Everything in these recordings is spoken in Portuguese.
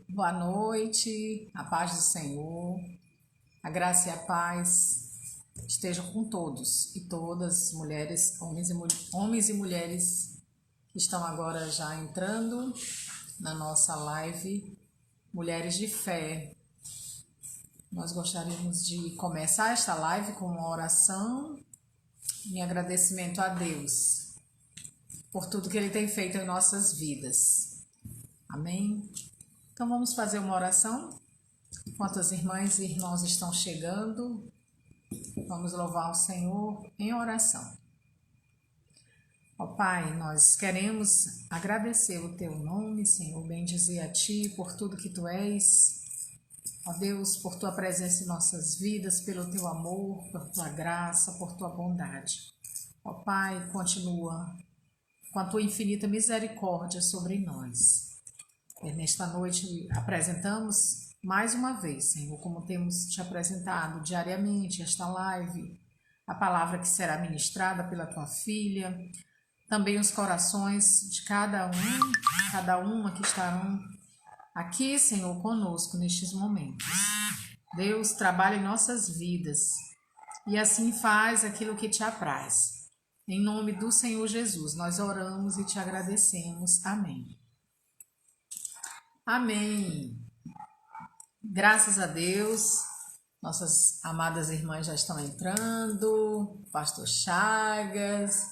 Boa noite, a paz do Senhor, a graça e a paz estejam com todos e todas, mulheres, homens e mulheres que estão agora já entrando na nossa live Mulheres de Fé. Nós gostaríamos de começar esta live com uma oração em agradecimento a Deus por tudo que Ele tem feito em nossas vidas. Amém? Então vamos fazer uma oração? Enquanto as irmãs e irmãos estão chegando, vamos louvar o Senhor em oração. Ó Pai, nós queremos agradecer o Teu nome, Senhor, bendizer a Ti por tudo que Tu és. Ó Deus, por Tua presença em nossas vidas, pelo Teu amor, por Tua graça, por Tua bondade. Ó Pai, continua com a Tua infinita misericórdia sobre nós. E nesta noite apresentamos mais uma vez, Senhor, como temos te apresentado diariamente esta live, a palavra que será ministrada pela tua filha, também os corações de cada uma que estarão aqui, Senhor, conosco nestes momentos. Deus, trabalha em nossas vidas e assim faz aquilo que te apraz. Em nome do Senhor Jesus, nós oramos e te agradecemos. Amém. Amém. Graças a Deus, nossas amadas irmãs já estão entrando, Pastor Chagas,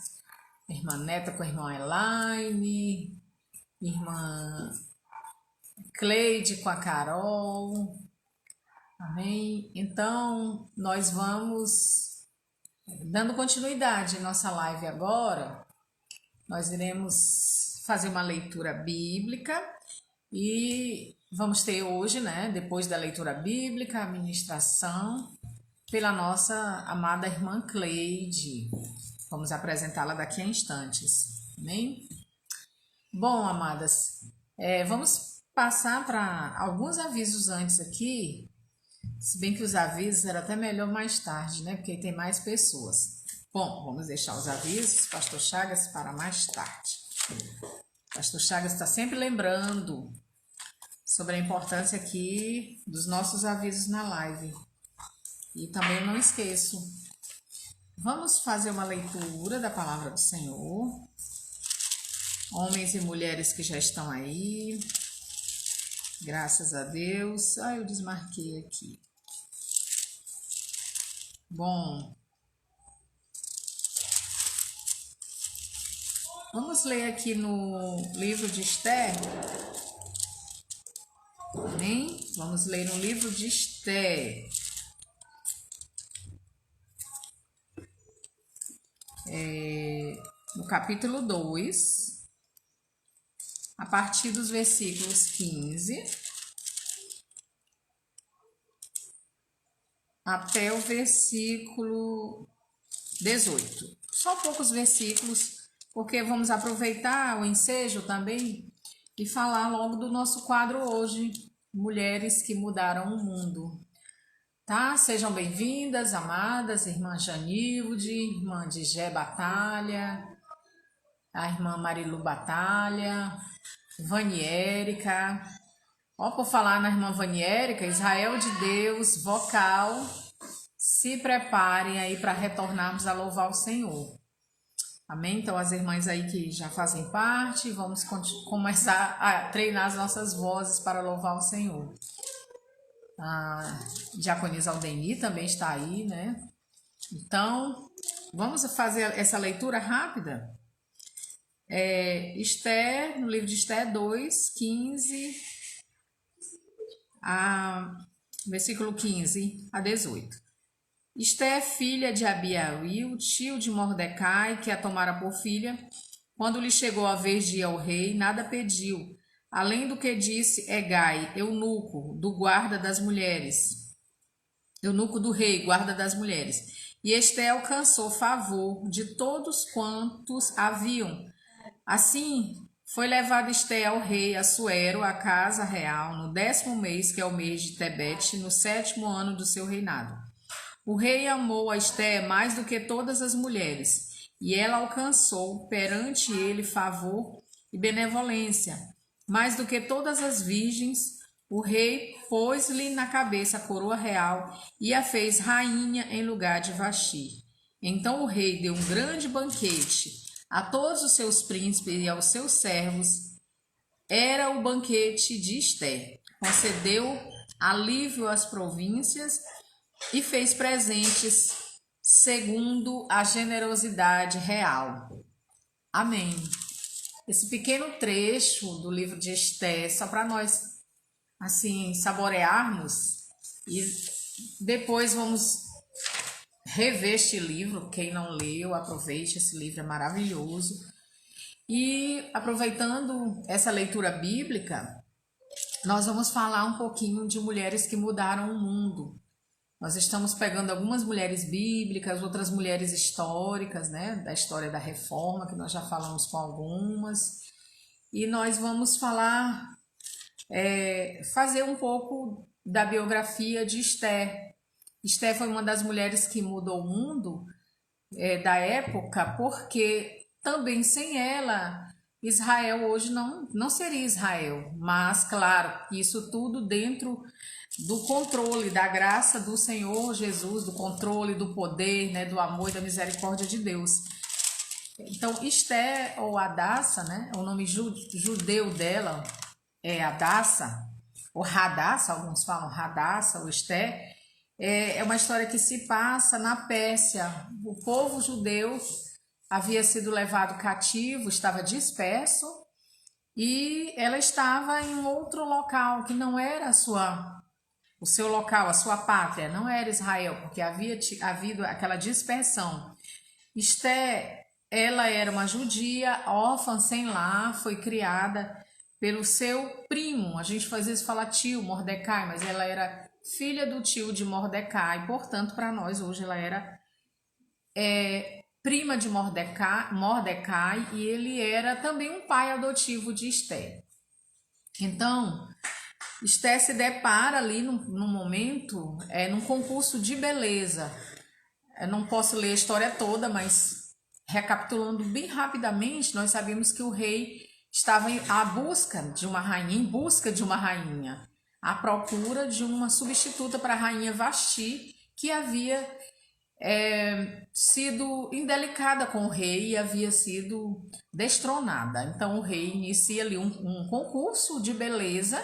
irmã Neta com a irmã Elaine, irmã Cleide com a Carol, amém? Então, nós vamos dando continuidade em nossa live agora, nós iremos fazer uma leitura bíblica e vamos ter hoje, depois da leitura bíblica, a ministração pela nossa amada irmã Cleide. Vamos apresentá-la daqui a instantes, amém? Bom, amadas, vamos passar para alguns avisos antes aqui, se bem que os avisos era até melhor mais tarde, porque tem mais pessoas. Bom, vamos deixar os avisos, Pastor Chagas, para mais tarde. Pastor Chagas está sempre lembrando sobre a importância aqui dos nossos avisos na live. E também não esqueço, vamos fazer uma leitura da palavra do Senhor. Homens e mulheres que já estão aí, graças a Deus. Eu desmarquei aqui. Bom, vamos ler aqui no livro de Esther. Amém? Vamos ler no livro de Esther. No capítulo 2, a partir dos versículos 15 até o versículo 18. Só poucos versículos, porque vamos aproveitar o ensejo também e falar logo do nosso quadro hoje, Mulheres que Mudaram o Mundo. Tá? Sejam bem-vindas, amadas, irmã Janilde, irmã Digé Batalha, a irmã Marilu Batalha, Vaniérica. Por falar na irmã Vaniérica, Israel de Deus, vocal, se preparem aí para retornarmos a louvar o Senhor. Amém? Então, as irmãs aí que já fazem parte, vamos começar a treinar as nossas vozes para louvar o Senhor. A diaconisa Aldeni também está aí, Então, vamos fazer essa leitura rápida? Esther, no livro de Esther 2, 15, versículo 15 a 18. Esther, filha de Abiail, tio de Mordecai, que a tomara por filha, quando lhe chegou a vez de ir ao rei, nada pediu, além do que disse Hegai, eunuco do guarda das mulheres, eunuco do rei, guarda das mulheres. E Esther alcançou favor de todos quantos haviam. Assim, foi levada Esther ao rei Assuero, à casa real, no 10º mês, que é o mês de Tebete, no 7º ano do seu reinado. O rei amou a Esther mais do que todas as mulheres, e ela alcançou perante ele favor e benevolência, mais do que todas as virgens, o rei pôs-lhe na cabeça a coroa real e a fez rainha em lugar de Vasti. Então o rei deu um grande banquete a todos os seus príncipes e aos seus servos. Era o banquete de Esté. Concedeu alívio às províncias e fez presentes segundo a generosidade real. Amém. Esse pequeno trecho do livro de Esté, só para nós assim saborearmos, e depois vamos rever este livro. Quem não leu, aproveite, esse livro é maravilhoso. E aproveitando essa leitura bíblica, nós vamos falar um pouquinho de mulheres que mudaram o mundo. Nós estamos pegando algumas mulheres bíblicas, outras mulheres históricas, né, da história da Reforma, que nós já falamos com algumas, e nós vamos falar, fazer um pouco da biografia de Esté. Esté foi uma das mulheres que mudou o mundo da época, porque também sem ela, Israel hoje não seria Israel. Mas, claro, isso tudo dentro do controle, da graça do Senhor Jesus, do controle, do poder, né, do amor e da misericórdia de Deus. Então, Esté, ou Hadassa, né, o nome judeu dela é Hadassa, ou Radassa, alguns falam Radassa ou Esté. É uma história que se passa na Pérsia. O povo judeu havia sido levado cativo, estava disperso, e ela estava em outro local que não era o seu local, a sua pátria, não era Israel, porque havia havido aquela dispersão. Esté, ela era uma judia, órfã, sem lar, foi criada pelo seu primo. A gente às vezes fala tio, Mordecai, mas ela era filha do tio de Mordecai, portanto, para nós hoje ela era prima de Mordecai, e ele era também um pai adotivo de Esté. Então, Esté se depara ali num momento, num concurso de beleza. Eu não posso ler a história toda, mas recapitulando bem rapidamente, nós sabemos que o rei estava em busca de uma rainha, à procura de uma substituta para a rainha Vasti, que havia sido indelicada com o rei e havia sido destronada. Então o rei inicia ali um concurso de beleza,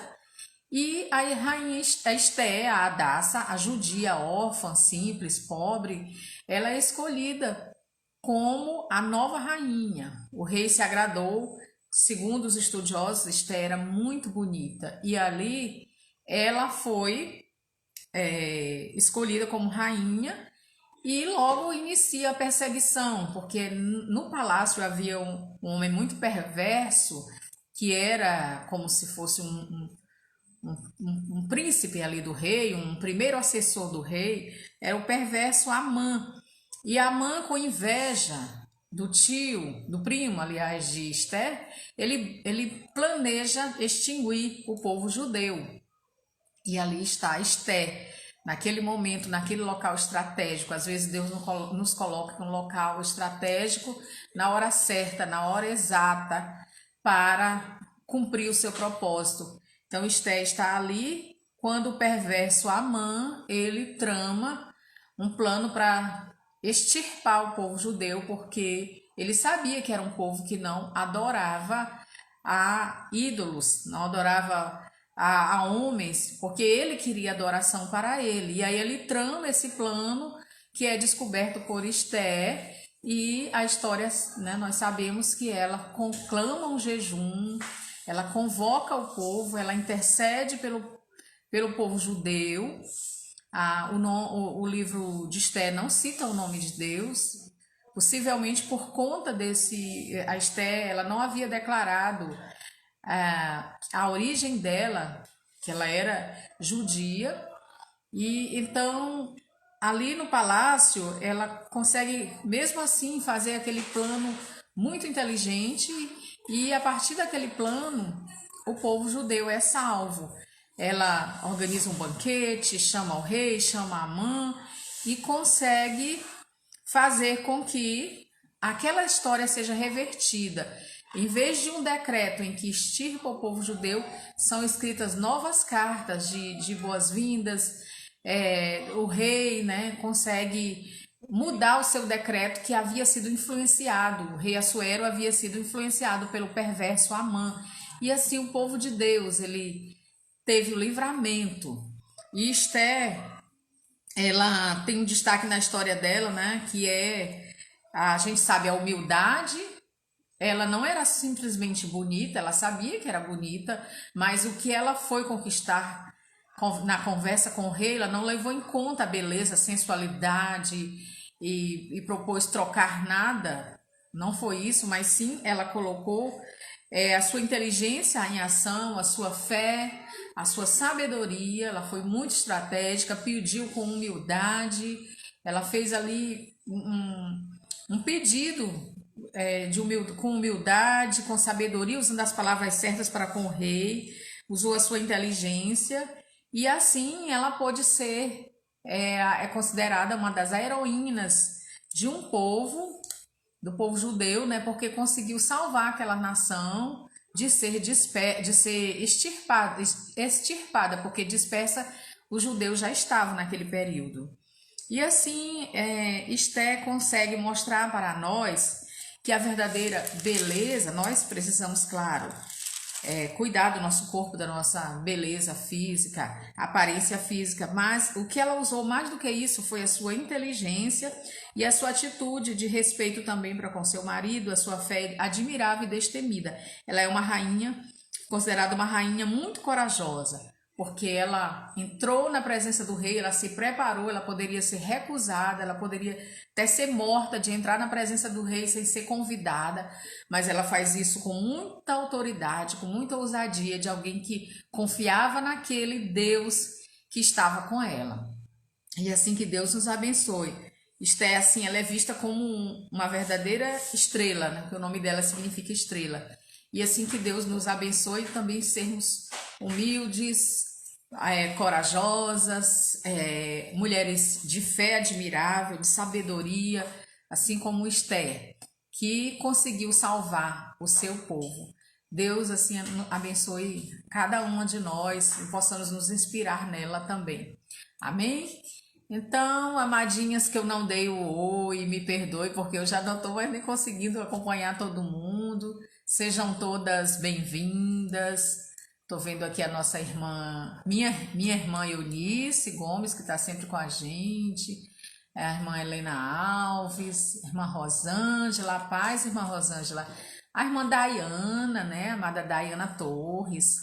e a rainha Esté, a Hadassa, a judia órfã, simples, pobre, ela é escolhida como a nova rainha. O rei se agradou, segundo os estudiosos, Esté era muito bonita, e ali ela foi escolhida como rainha, e logo inicia a perseguição, porque no palácio havia um homem muito perverso, que era como se fosse um príncipe ali do rei, um primeiro assessor do rei, era o perverso Amã. E Amã, com inveja do primo, aliás, de Esté, ele planeja extinguir o povo judeu. E ali está Esté, naquele momento, naquele local estratégico. Às vezes Deus nos coloca num local estratégico, na hora certa, na hora exata, para cumprir o seu propósito. Então Esté está ali quando o perverso Amã, ele trama um plano para extirpar o povo judeu, porque ele sabia que era um povo que não adorava a ídolos, não adorava a homens, porque ele queria adoração para ele. E aí ele trama esse plano, que é descoberto por Esté, e a história, né, nós sabemos que ela conclama um jejum, ela convoca o povo, ela intercede pelo povo judeu. O livro de Esté não cita o nome de Deus, possivelmente por conta a Esté, ela não havia declarado a origem dela, que ela era judia, e então ali no palácio ela consegue mesmo assim fazer aquele plano muito inteligente, e a partir daquele plano o povo judeu é salvo. Ela organiza um banquete, chama o rei, chama Amã, e consegue fazer com que aquela história seja revertida. Em vez de um decreto em que extirpa o povo judeu, são escritas novas cartas de boas-vindas. O rei, né, consegue mudar o seu decreto que havia sido influenciado. O rei Assuero havia sido influenciado pelo perverso Amã. E assim o povo de Deus, ele teve o livramento. E Esther, ela tem um destaque na história dela, né, que a gente sabe, a humildade. Ela não era simplesmente bonita, ela sabia que era bonita, mas o que ela foi conquistar na conversa com o rei, ela não levou em conta a beleza, a sensualidade e propôs trocar nada. Não foi isso, mas sim ela colocou a sua inteligência em ação, a sua fé, a sua sabedoria. Ela foi muito estratégica, pediu com humildade, ela fez ali um pedido com humildade, com sabedoria, usando as palavras certas para com o rei, usou a sua inteligência e assim ela pôde ser considerada uma das heroínas de um povo, do povo judeu, né? Porque conseguiu salvar aquela nação de ser extirpada, porque dispersa os judeus já estavam naquele período. E assim, Esther consegue mostrar para nós que a verdadeira beleza, nós precisamos, claro, cuidar do nosso corpo, da nossa beleza física, aparência física, mas o que ela usou mais do que isso foi a sua inteligência e a sua atitude de respeito também para com seu marido, a sua fé admirável e destemida. Ela é uma rainha, considerada uma rainha muito corajosa, porque ela entrou na presença do rei, ela se preparou, ela poderia ser recusada, ela poderia até ser morta de entrar na presença do rei sem ser convidada, mas ela faz isso com muita autoridade, com muita ousadia de alguém que confiava naquele Deus que estava com ela. E assim que Deus nos abençoe. Esther, assim, ela é vista como uma verdadeira estrela, né? Porque o nome dela significa estrela. E assim que Deus nos abençoe, também sermos humildes, corajosas, mulheres de fé admirável, de sabedoria, assim como Esther, que conseguiu salvar o seu povo. Deus assim abençoe cada uma de nós e possamos nos inspirar nela também. Amém? Então, amadinhas que eu não dei o oi, me perdoe, porque eu já não estou mais nem conseguindo acompanhar todo mundo. Sejam todas bem-vindas. Estou vendo aqui a nossa irmã, minha irmã Eunice Gomes, que está sempre com a gente. A irmã Helena Alves, a irmã Rosângela, paz, irmã Rosângela. A irmã Daiana, né? A amada Daiana Torres.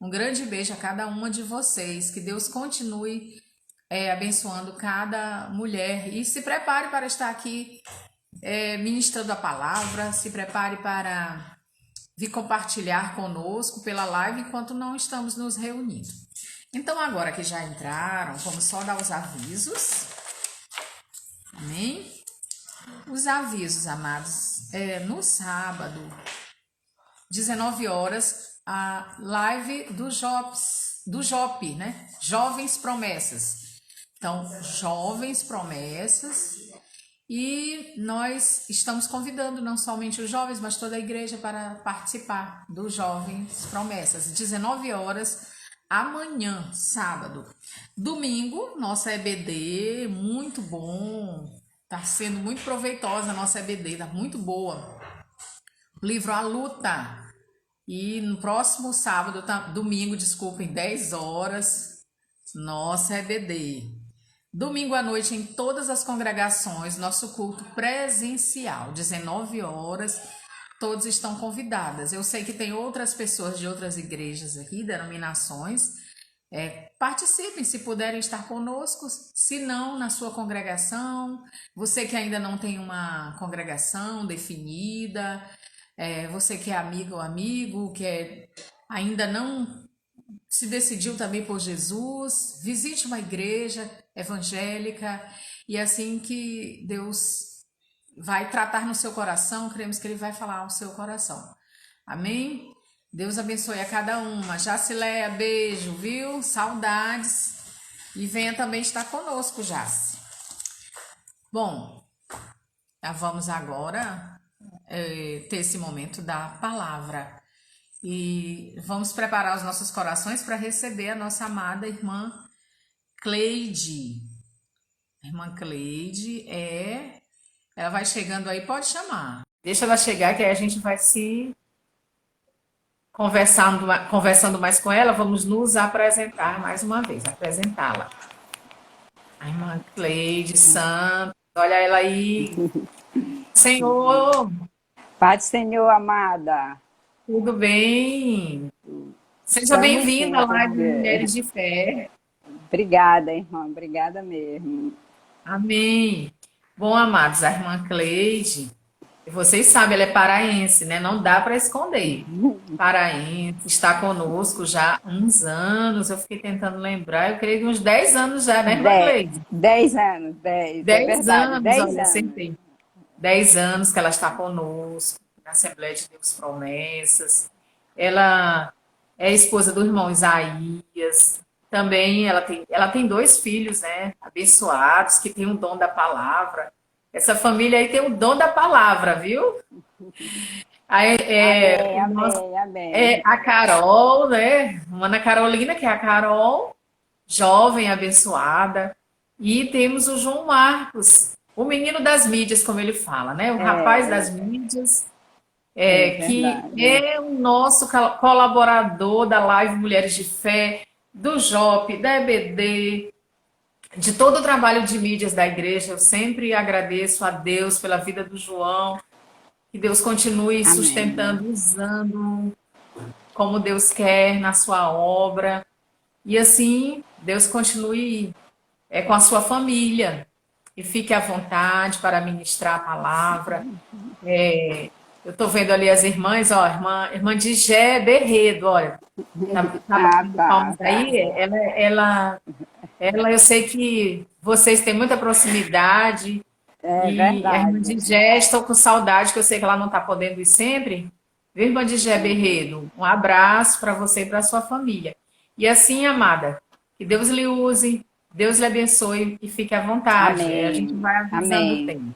Um grande beijo a cada uma de vocês. Que Deus continue abençoando cada mulher. E se prepare para estar aqui ministrando a palavra. Se prepare para vir compartilhar conosco pela live enquanto não estamos nos reunindo. Então, agora que já entraram, vamos só dar os avisos. Amém? Os avisos, amados. No sábado, 19 horas, a live do JOP, né? Jovens Promessas. Então, Jovens Promessas. E nós estamos convidando não somente os jovens, mas toda a igreja para participar do Jovens Promessas. 19 horas, amanhã, sábado. Domingo, nossa EBD, muito bom. Está sendo muito proveitosa a nossa EBD, está muito boa. O livro A Luta. E no próximo sábado, domingo, desculpem, 10 horas, nossa EBD. Domingo à noite, em todas as congregações, nosso culto presencial, 19 horas, todos estão convidadas. Eu sei que tem outras pessoas de outras igrejas aqui, denominações. Participem, se puderem estar conosco, se não, na sua congregação. Você que ainda não tem uma congregação definida, você que é amigo ou amigo, que ainda não se decidiu também por Jesus, visite uma igreja evangélica e assim que Deus vai tratar no seu coração, cremos que Ele vai falar ao seu coração. Amém? Deus abençoe a cada uma. Jacileia, beijo, viu? Saudades. E venha também estar conosco, Jaci. Bom, vamos agora ter esse momento da palavra. E vamos preparar os nossos corações para receber a nossa amada irmã Cleide. A irmã Cleide ela vai chegando aí, pode chamar. Deixa ela chegar que aí a gente vai se conversando mais com ela, vamos nos apresentar mais uma vez, apresentá-la. A irmã Cleide Santos, olha ela aí. Senhor, Paz do Senhor, amada. tudo bem? Seja Estamos bem-vinda sim, à live porque... Mulheres de Fé. Obrigada, irmã. Obrigada mesmo. Amém. Bom, amados, a irmã Cleide, vocês sabem, ela é paraense, né? Não dá para esconder. Paraense, está conosco já há uns anos. Eu fiquei tentando lembrar, eu creio que uns 10 anos já, né, irmã De... Cleide? 10 anos, 10. É 10 verdade, anos, 10 olha, anos. acertei. 10 anos que ela está conosco, na Assembleia de Deus Promessas. Ela é esposa do irmão Isaías. Também ela tem dois filhos, né? Abençoados, que têm o dom da palavra. Essa família aí tem o dom da palavra, viu? Aí, Amém, amém, amém. a Carol, né? Ana Carolina, que é a Carol, jovem, abençoada. E temos o João Marcos, o menino das mídias, como ele fala, né? O rapaz das É, mídias, é que verdade. é o nosso colaborador da Live Mulheres de Fé, do JOP, da EBD, de todo o trabalho de mídias da igreja. Eu sempre agradeço a Deus pela vida do João, que Deus continue Amém. sustentando, usando como Deus quer na sua obra. E assim, Deus continue com a sua família. E fique à vontade para ministrar a palavra. Eu estou vendo ali as irmãs, ó, irmã de Gé Berredo, olha, tá Ah, batendo tá, palmas tá. aí. Eu sei que vocês têm muita proximidade. É E a irmã verdade. de Gé, estou com saudade, que eu sei que ela não está podendo ir sempre. Viu, irmã de Gé Berredo? Um abraço para você e para sua família. E assim, amada, que Deus lhe use, Deus lhe abençoe e fique à vontade. A gente Amém, vai avisando o amém. tempo.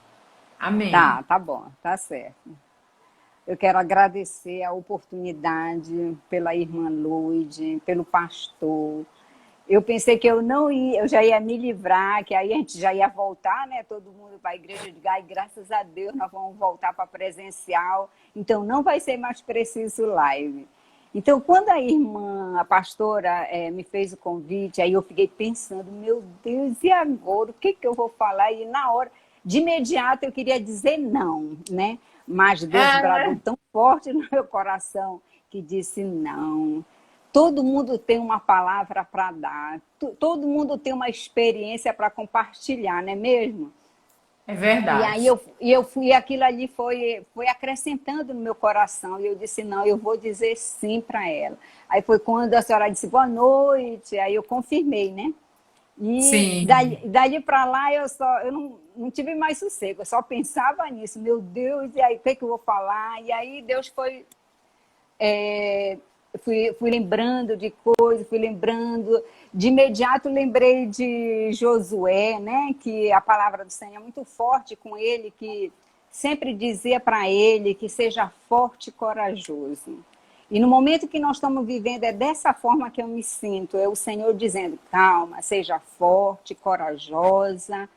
Amém. Tá, tá bom, tá certo. Eu quero agradecer a oportunidade pela irmã Luide, pelo pastor. Eu pensei que eu não ia, eu já ia me livrar, que aí a gente já ia voltar, né? Todo mundo para a igreja de Gai, graças a Deus nós vamos voltar para presencial. Então não vai ser mais preciso live. Então, quando a irmã, a pastora, me fez o convite, aí eu fiquei pensando, meu Deus, e agora? O que, que eu vou falar? E na hora, de imediato, eu queria dizer não, né? Mas Deus bradou É, tão forte no meu coração que disse não. Todo mundo tem uma palavra para dar, todo mundo tem uma experiência para compartilhar, não é mesmo? é E aí verdade. eu fui, aquilo ali foi acrescentando no meu coração, e eu disse, não, eu vou dizer sim para ela. Aí foi quando a senhora disse boa noite, aí eu confirmei, né? E Sim, dali para lá eu não tive mais sossego, eu só pensava nisso, meu Deus, e aí o que, é que eu vou falar? E aí Deus foi fui lembrando de coisas, fui lembrando. De imediato lembrei de Josué, né? Que a palavra do Senhor é muito forte com ele, que sempre dizia para ele que seja forte e corajoso. E no momento que nós estamos vivendo, é dessa forma que eu me sinto. É o Senhor dizendo, calma, seja forte, corajosa,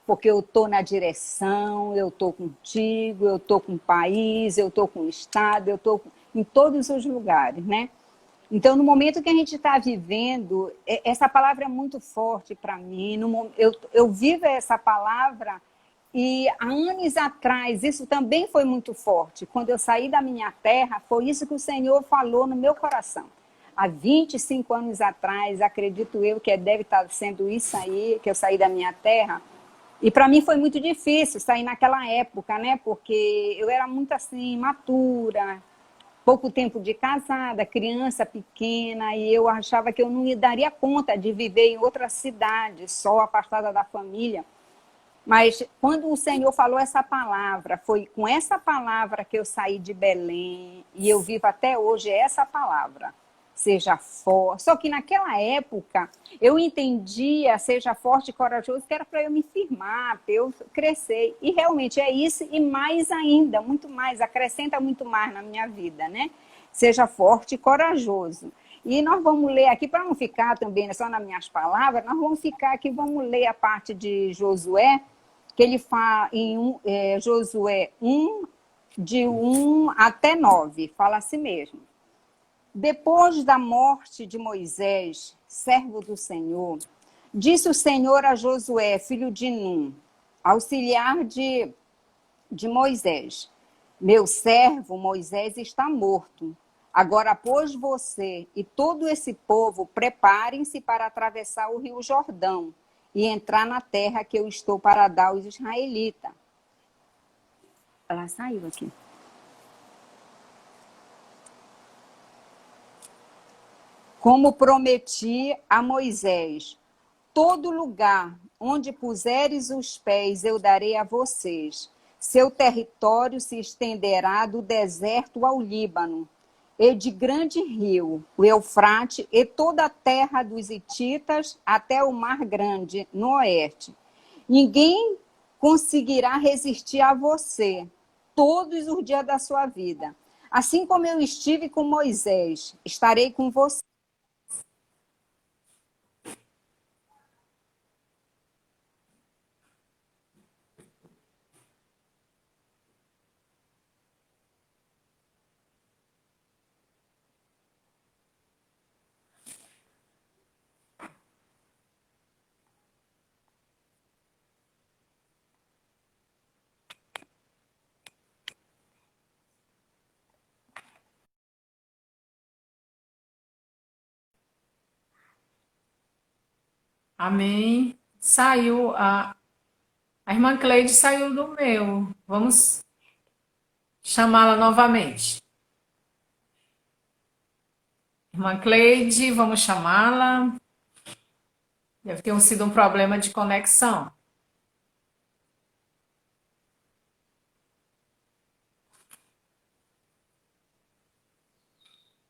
porque eu estou na direção, eu estou contigo, eu estou com o país, eu estou com o Estado, eu estou em todos os lugares, né? Então, no momento que a gente está vivendo, essa palavra é muito forte para mim. Eu vivo essa palavra e há anos atrás, isso também foi muito forte. Quando eu saí da minha terra, foi isso que o Senhor falou no meu coração. Há 25 anos atrás, acredito eu que deve estar sendo isso aí, que eu saí da minha terra. E para mim foi muito difícil sair naquela época, né? Porque eu era muito assim, matura, pouco tempo de casada, criança pequena, e eu achava que eu não me daria conta de viver em outra cidade, só afastada da família. Mas quando o Senhor falou essa palavra, foi com essa palavra que eu saí de Belém, e eu vivo até hoje essa palavra. seja forte. Só que naquela época eu entendia seja forte e corajoso que era para eu me firmar, para eu crescer. E realmente é isso e mais ainda, muito mais, acrescenta muito mais na minha vida, né? Seja forte e corajoso. E nós vamos ler aqui, para não ficar também só nas minhas palavras, nós vamos ficar aqui, vamos ler a parte de Josué, que ele fala em Josué 1, de 1 até 9, fala assim mesmo. Depois da morte de Moisés, servo do Senhor, disse o Senhor a Josué, filho de Num, auxiliar de Moisés, meu servo Moisés está morto. Agora, pois você e todo esse povo, preparem-se para atravessar o rio Jordão e entrar na terra que eu estou para dar aos israelitas. Ela saiu aqui. Como prometi a Moisés, todo lugar onde puseres os pés eu darei a vocês. Seu território se estenderá do deserto ao Líbano, e de grande rio, o Eufrate, e toda a terra dos Hititas até o Mar Grande, no oeste. Ninguém conseguirá resistir a você todos os dias da sua vida. Assim como eu estive com Moisés, estarei com você. Amém. Saiu, a irmã Cleide saiu do meu. Vamos chamá-la novamente. Irmã Cleide, vamos chamá-la. Deve ter sido um problema de conexão.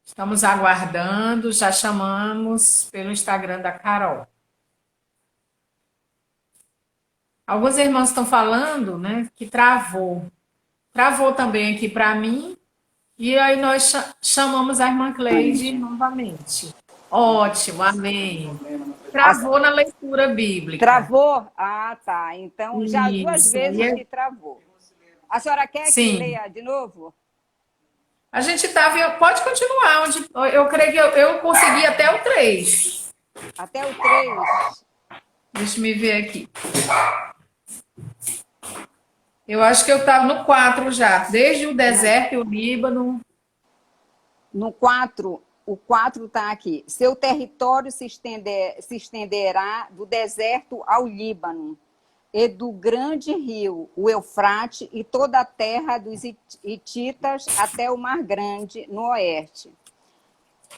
Estamos aguardando, já chamamos pelo Instagram da Carol. Alguns irmãos estão falando, né, que travou. Travou também aqui para mim. E aí nós chamamos a irmã Cleide novamente. Ótimo, amém. Travou na leitura bíblica. Travou? Ah, tá. Então, já duas Isso. vezes que travou. A senhora quer que Sim. leia de novo? A gente estava. Pode continuar. Eu creio que eu consegui até o 3. Até o 3. Deixa eu me ver aqui. Eu acho que eu estava no 4 já. Desde o deserto e o Líbano. No 4, o 4 está aqui. Seu território se estenderá do deserto ao Líbano, e do grande rio, o Eufrate, e toda a terra dos Hititas até o Mar Grande, no oeste.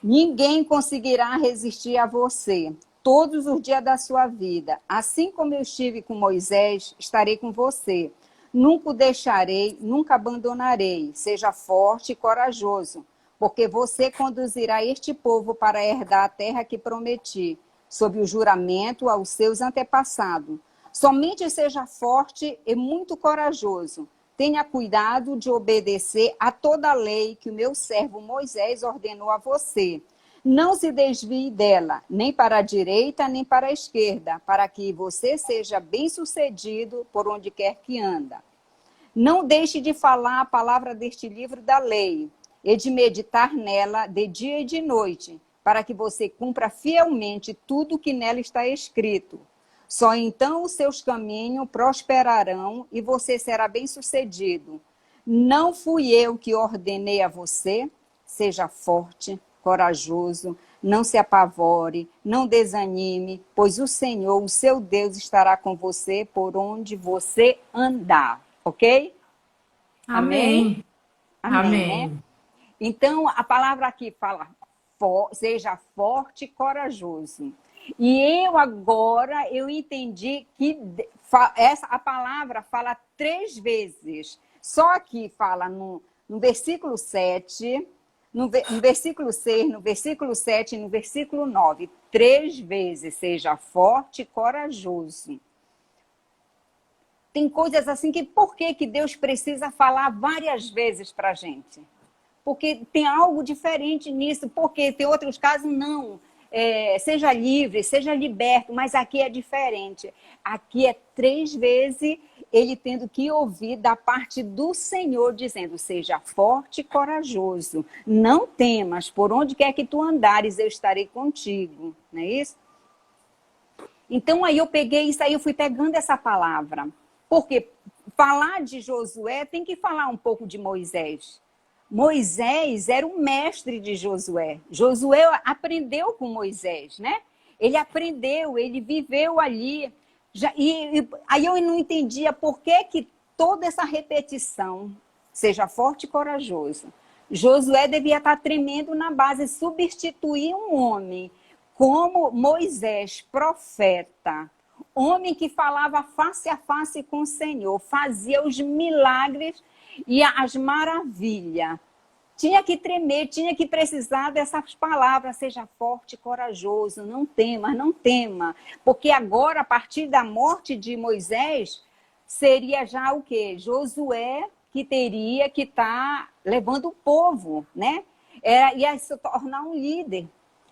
Ninguém conseguirá resistir a você todos os dias da sua vida. Assim como eu estive com Moisés, estarei com você. Nunca o deixarei, nunca abandonarei. Seja forte e corajoso, porque você conduzirá este povo para herdar a terra que prometi, sob o juramento aos seus antepassados. Somente seja forte e muito corajoso. Tenha cuidado de obedecer a toda a lei que o meu servo Moisés ordenou a você. Não se desvie dela, nem para a direita, nem para a esquerda, para que você seja bem-sucedido por onde quer que anda. Não deixe de falar a palavra deste livro da lei e de meditar nela de dia e de noite, para que você cumpra fielmente tudo que nela está escrito. Só então os seus caminhos prosperarão e você será bem-sucedido. Não fui eu que ordenei a você? Seja forte, corajoso, não se apavore, não desanime, pois o Senhor, o seu Deus, estará com você por onde você andar. Ok? Amém. Amém, né? Então, a palavra aqui fala, seja forte e corajoso. E eu entendi que a palavra fala 3 vezes. Só que fala no versículo 7, no versículo 6, no versículo 7 e no versículo 9, 3 vezes, seja forte e corajoso. Tem coisas assim que, por que Deus precisa falar várias vezes para a gente? Porque tem algo diferente nisso, porque tem outros casos, não. Seja livre, seja liberto, mas aqui é diferente. Aqui é 3 vezes ele tendo que ouvir da parte do Senhor, dizendo, seja forte e corajoso, não temas, por onde quer que tu andares, eu estarei contigo. Não é isso? Então, aí eu peguei isso, aí eu fui pegando essa palavra. Porque falar de Josué tem que falar um pouco de Moisés. Moisés era o mestre de Josué. Josué aprendeu com Moisés, né? Ele aprendeu, ele viveu ali. Aí eu não entendia por que toda essa repetição, seja forte e corajoso. Josué devia estar tremendo na base, substituir um homem como Moisés, profeta, homem que falava face a face com o Senhor, fazia os milagres e as maravilhas. Tinha que tremer, tinha que precisar dessas palavras, seja forte e corajoso, não tema, não tema. Porque agora, a partir da morte de Moisés, seria já o quê? Josué que teria que estar levando o povo, né? Ia se tornar um líder.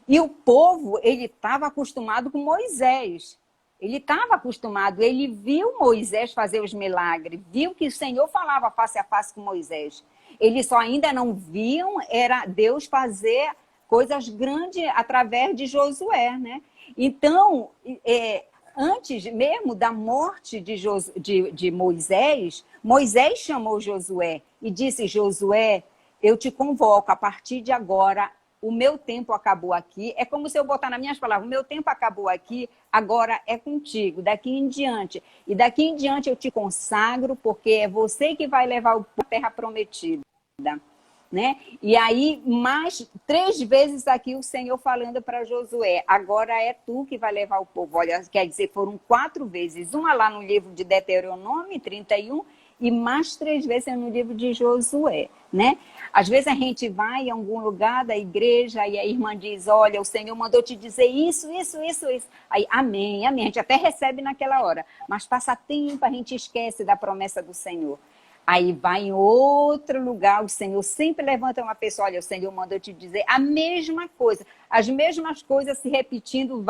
E o povo, ele estava acostumado com Moisés. Ele estava acostumado, ele viu Moisés fazer os milagres, viu que o Senhor falava face a face com Moisés. Eles só ainda não viam, era Deus fazer coisas grandes através de Josué, né? Então, antes mesmo da morte de Moisés, Moisés chamou Josué e disse, Josué, eu te convoco, a partir de agora, o meu tempo acabou aqui. É como se eu botar nas minhas palavras, o meu tempo acabou aqui, agora é contigo, daqui em diante. E daqui em diante eu te consagro, porque é você que vai levar o povo à terra prometida. Né? E aí, mais 3 vezes aqui o Senhor falando para Josué, agora é tu que vai levar o povo. Olha, quer dizer, foram 4 vezes. Uma lá no livro de Deuteronômio 31 e mais 3 vezes no livro de Josué, né? Às vezes a gente vai em algum lugar da igreja e a irmã diz, olha, o Senhor mandou te dizer isso. Aí, amém, amém. A gente até recebe naquela hora, mas passa tempo, a gente esquece da promessa do Senhor. Aí vai em outro lugar, o Senhor sempre levanta uma pessoa, olha, o Senhor mandou te dizer a mesma coisa, as mesmas coisas se repetindo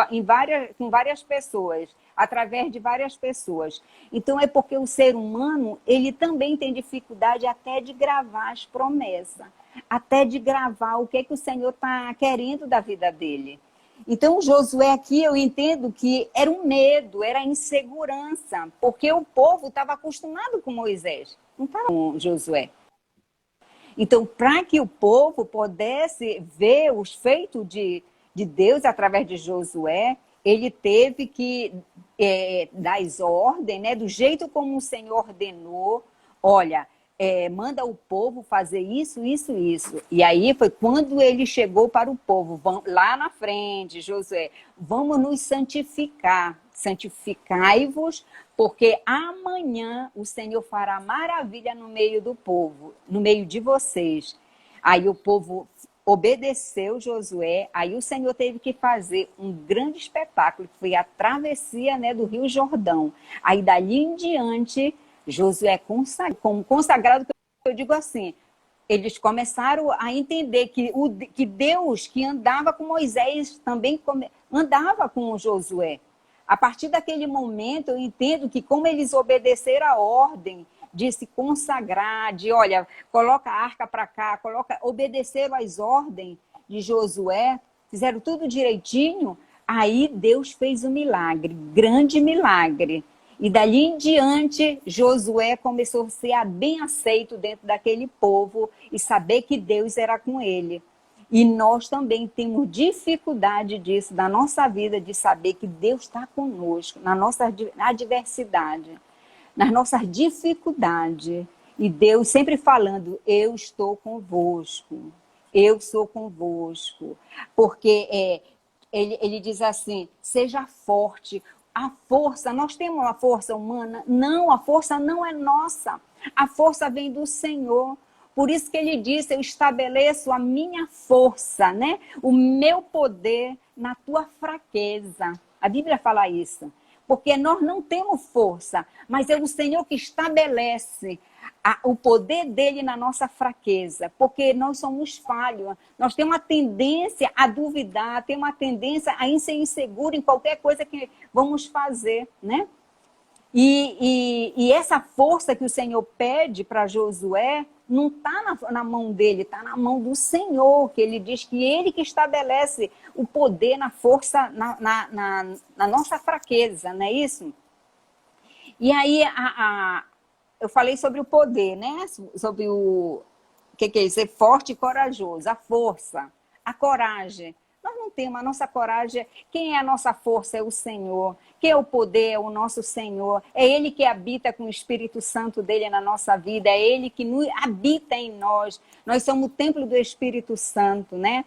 com várias pessoas, através de várias pessoas. Então é porque o ser humano, ele também tem dificuldade até de gravar as promessas, até de gravar o que o Senhor está querendo da vida dele. Então, Josué aqui, eu entendo que era um medo, era insegurança, porque o povo estava acostumado com Moisés, não estava com Josué. Então, para que o povo pudesse ver os feitos de Deus através de Josué, ele teve que dar as ordens, né, do jeito como o Senhor ordenou, olha, manda o povo fazer isso. E aí foi quando ele chegou para o povo, lá na frente, Josué, vamos nos santificar, santificai-vos, porque amanhã o Senhor fará maravilha no meio do povo, no meio de vocês. Aí o povo obedeceu Josué, aí o Senhor teve que fazer um grande espetáculo, que foi a travessia, né, do Rio Jordão. Aí dali em diante, Josué como consagrado, eu digo assim, eles começaram a entender que Deus que andava com Moisés também andava com Josué. A partir daquele momento, eu entendo que como eles obedeceram a ordem de se consagrar, de, olha, coloca a arca para cá, obedeceram às ordens de Josué, fizeram tudo direitinho, aí Deus fez um milagre, grande milagre. E dali em diante, Josué começou a ser bem aceito dentro daquele povo e saber que Deus era com ele. E nós também temos dificuldade disso, da nossa vida, de saber que Deus está conosco, na nossa adversidade, nas nossas dificuldades. E Deus sempre falando, eu estou convosco, eu sou convosco. Porque ele diz assim, seja forte. A força, nós temos uma força humana? Não, a força não é nossa. A força vem do Senhor. Por isso que ele disse, eu estabeleço a minha força, né? O meu poder na tua fraqueza. A Bíblia fala isso. Porque nós não temos força, mas é o Senhor que estabelece o poder dele na nossa fraqueza, porque nós somos falhos, nós temos uma tendência a duvidar, temos uma tendência a ser inseguro em qualquer coisa que vamos fazer, né? E essa força que o Senhor pede para Josué não está na mão dele, está na mão do Senhor, que ele diz que ele que estabelece o poder na força, na nossa fraqueza, não é isso? E aí eu falei sobre o poder, né? Sobre o que é isso? Ser forte e corajoso, a força, a coragem. Nós não temos a nossa coragem. Quem é a nossa força é o Senhor. Quem é o poder é o nosso Senhor. É Ele que habita com o Espírito Santo dele na nossa vida. É Ele que habita em nós. Nós somos o templo do Espírito Santo, né?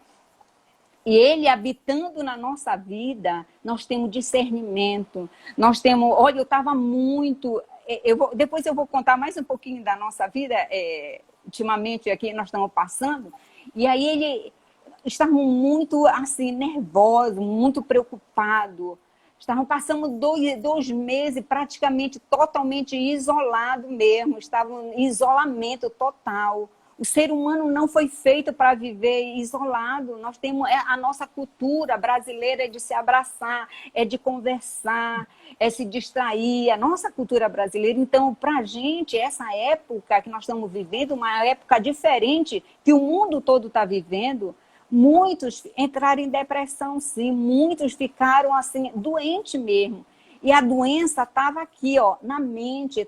E Ele habitando na nossa vida, nós temos discernimento. Nós temos... Olha, eu estava muito... depois eu vou contar mais um pouquinho da nossa vida. Ultimamente aqui nós estamos passando. E aí estavam muito assim, nervosos, muito preocupados. Passamos 2 meses praticamente totalmente isolados mesmo. Estavam em isolamento total. O ser humano não foi feito para viver isolado. Nós temos a nossa cultura brasileira é de se abraçar, é de conversar, é se distrair. A nossa cultura brasileira. Então, para a gente, essa época que nós estamos vivendo, uma época diferente que o mundo todo está vivendo, muitos entraram em depressão, sim. Muitos ficaram assim, doentes mesmo. E a doença estava aqui, ó, na mente,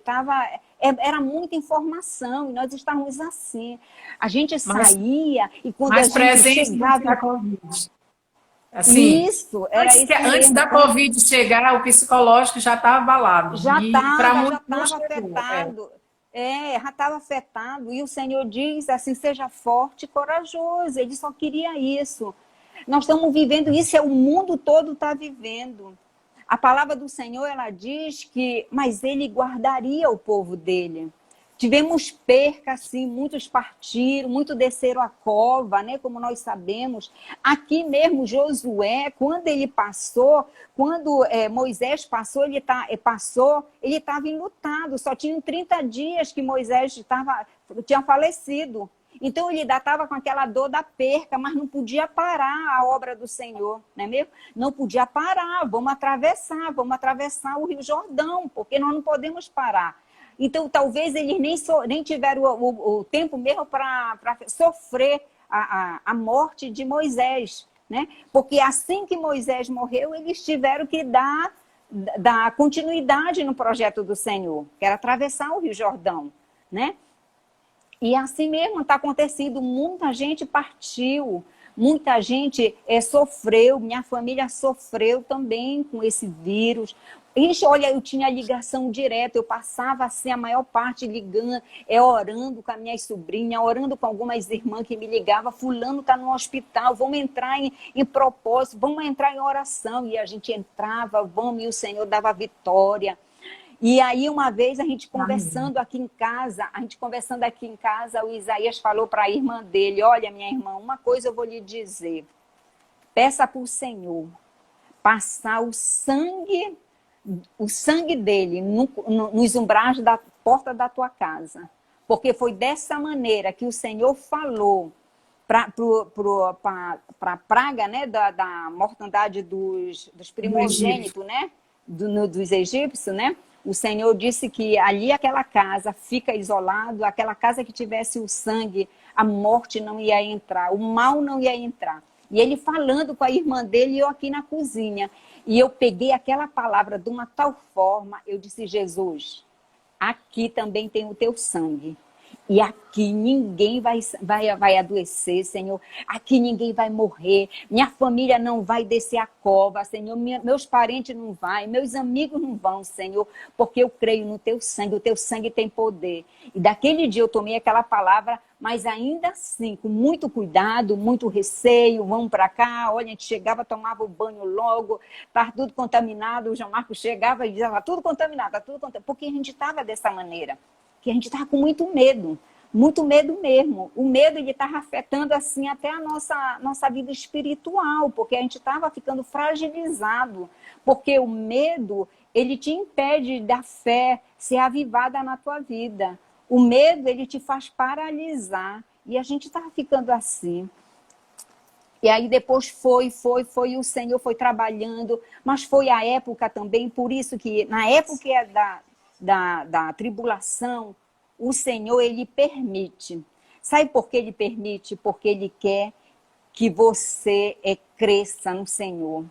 era muita informação, e nós estávamos assim. A gente saía e quando a gente chegava... da Covid. Assim, isso, era isso mesmo. Antes da Covid chegar, o psicológico já estava abalado. Já estava afetado. Já estava afetado. E o Senhor diz assim, seja forte e corajoso. Ele só queria isso. Nós estamos vivendo isso, o mundo todo está vivendo. A palavra do Senhor, ela diz que, mas ele guardaria o povo dele. Tivemos perca, sim, muitos partiram, muitos desceram a cova, né? Como nós sabemos. Aqui mesmo, Josué, quando ele passou, quando Moisés passou, ele estava enlutado. Só tinham 30 dias que Moisés tinha falecido. Então, ele ainda estava com aquela dor da perca, mas não podia parar a obra do Senhor, não é mesmo? Não podia parar, vamos atravessar o Rio Jordão, porque nós não podemos parar. Então, talvez eles nem tiveram o tempo mesmo para sofrer a morte de Moisés, né? Porque assim que Moisés morreu, eles tiveram que dar continuidade no projeto do Senhor, que era atravessar o Rio Jordão, né? E assim mesmo está acontecendo, muita gente partiu, muita gente sofreu, minha família sofreu também com esse vírus. Ixi, olha, eu tinha ligação direta, eu passava assim a maior parte ligando, orando com as minhas sobrinhas, orando com algumas irmãs que me ligavam, fulano está no hospital, vamos entrar em propósito, vamos entrar em oração. E a gente entrava, vamos, e o Senhor dava vitória. E aí, uma vez, a gente conversando aqui em casa, o Isaías falou para a irmã dele, olha, minha irmã, uma coisa eu vou lhe dizer, peça para o Senhor passar o sangue dele nos umbrais da porta da tua casa, porque foi dessa maneira que o Senhor falou para a praga, né, da mortandade dos primogênitos, né, dos egípcios, né? O Senhor disse que ali aquela casa fica isolado, aquela casa que tivesse o sangue, a morte não ia entrar, o mal não ia entrar. E ele falando com a irmã dele e eu aqui na cozinha. E eu peguei aquela palavra de uma tal forma, eu disse, Jesus, aqui também tem o teu sangue. E aqui ninguém vai adoecer, Senhor. Aqui ninguém vai morrer. Minha família não vai descer a cova, Senhor. Meus parentes não vão, meus amigos não vão, Senhor. Porque eu creio no teu sangue. O teu sangue tem poder. E daquele dia eu tomei aquela palavra, mas ainda assim, com muito cuidado, muito receio. Vamos para cá. Olha, a gente chegava, tomava o banho logo. Estava tudo contaminado. O João Marcos chegava e dizia, tudo contaminado, tudo contaminado. Porque a gente estava dessa maneira. Que a gente estava com muito medo. Muito medo mesmo. O medo ele estava afetando assim até a nossa vida espiritual, porque a gente estava ficando fragilizado. Porque o medo, ele te impede da fé ser avivada na tua vida. O medo, ele te faz paralisar. E a gente estava ficando assim. E aí depois foi, o Senhor foi trabalhando, mas foi a época também, por isso que na época da tribulação, o Senhor, ele permite. Sabe por que ele permite? Porque ele quer que você cresça no Senhor.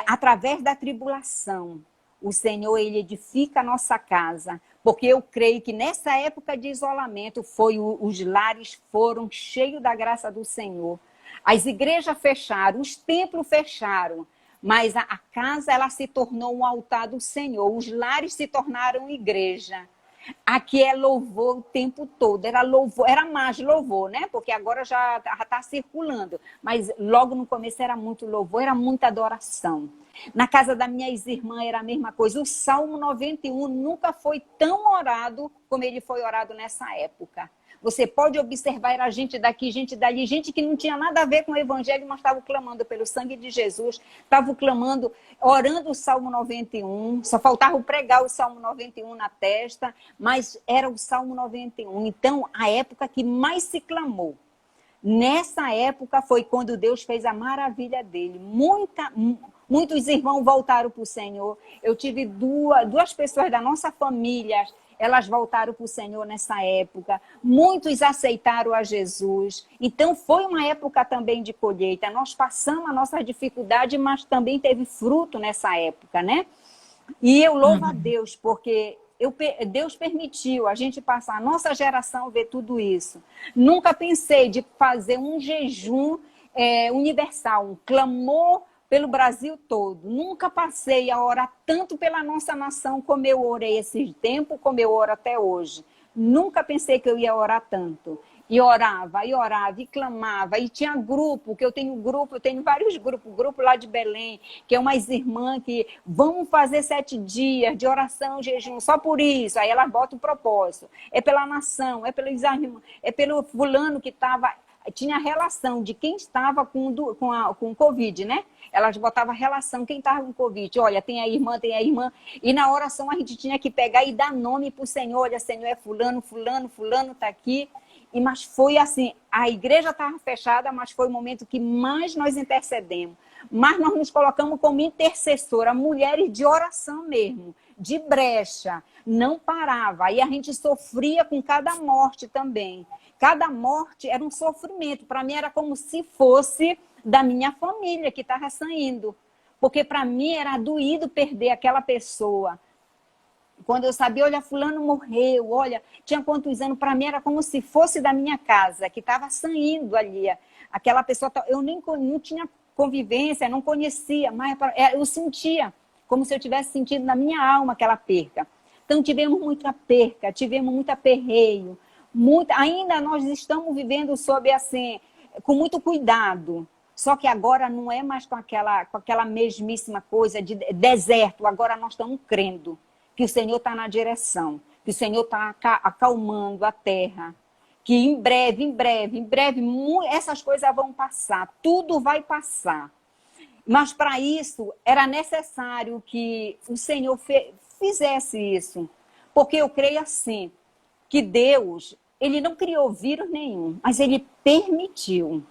Através da tribulação, o Senhor, ele edifica a nossa casa, porque eu creio que nessa época de isolamento, os lares foram cheios da graça do Senhor. As igrejas fecharam, os templos fecharam, mas a casa ela se tornou um altar do Senhor, os lares se tornaram igreja. Aqui é louvor o tempo todo, era louvor, era mais louvor, né? Porque agora já está circulando, mas logo no começo era muito louvor, era muita adoração. Na casa das minhas irmãs era a mesma coisa. O Salmo 91 nunca foi tão orado como ele foi orado nessa época. Você pode observar, era gente daqui, gente dali, gente que não tinha nada a ver com o evangelho, mas estava clamando pelo sangue de Jesus, estava clamando, orando o Salmo 91, só faltava pregar o Salmo 91 na testa, mas era o Salmo 91. Então, a época que mais se clamou, nessa época foi quando Deus fez a maravilha dele. Muitos irmãos voltaram para o Senhor. Eu tive duas pessoas da nossa família, elas voltaram para o Senhor nessa época. Muitos aceitaram a Jesus. Então, foi uma época também de colheita. Nós passamos a nossa dificuldade, mas também teve fruto nessa época, né? E eu louvo a Deus, porque Deus permitiu a gente passar, a nossa geração ver tudo isso. Nunca pensei de fazer um jejum universal, um clamor pelo Brasil todo. Nunca passei a orar tanto pela nossa nação como eu orei esse tempo, como eu oro até hoje. Nunca pensei que eu ia orar tanto. E orava, e clamava. E tinha grupo, eu tenho vários grupos. Grupo lá de Belém, que é umas irmãs que vamos fazer 7 dias de oração, jejum, só por isso. Aí elas botam o propósito. É pela nação, é pelo fulano que estava... Tinha relação de quem estava com o Covid, né? Elas botavam relação, quem estava com Covid. Olha, tem a irmã. E na oração a gente tinha que pegar e dar nome para o Senhor. Olha, Senhor, é fulano está aqui. Mas foi assim, a igreja estava fechada, mas foi o momento que mais nós intercedemos. Mas nós nos colocamos como intercessora, mulheres de oração mesmo, de brecha. Não parava. Aí a gente sofria com cada morte também. Cada morte era um sofrimento. Para mim era como se fosse da minha família que estava saindo. Porque para mim era doído perder aquela pessoa. Quando eu sabia, olha, fulano morreu, olha, tinha quantos anos, para mim era como se fosse da minha casa, que estava saindo ali. Aquela pessoa, eu nem não tinha convivência, não conhecia, mas eu sentia, como se eu tivesse sentido na minha alma aquela perca. Então tivemos muita perca, tivemos muito aperreio, ainda nós estamos vivendo sob assim, com muito cuidado. Só que agora não é mais com aquela mesmíssima coisa de deserto, agora nós estamos crendo que o Senhor está na direção, que o Senhor está acalmando a terra, que em breve, essas coisas vão passar, tudo vai passar. Mas para isso, era necessário que o Senhor fizesse isso, porque eu creio assim, que Deus, ele não criou vírus nenhum, mas ele permitiu.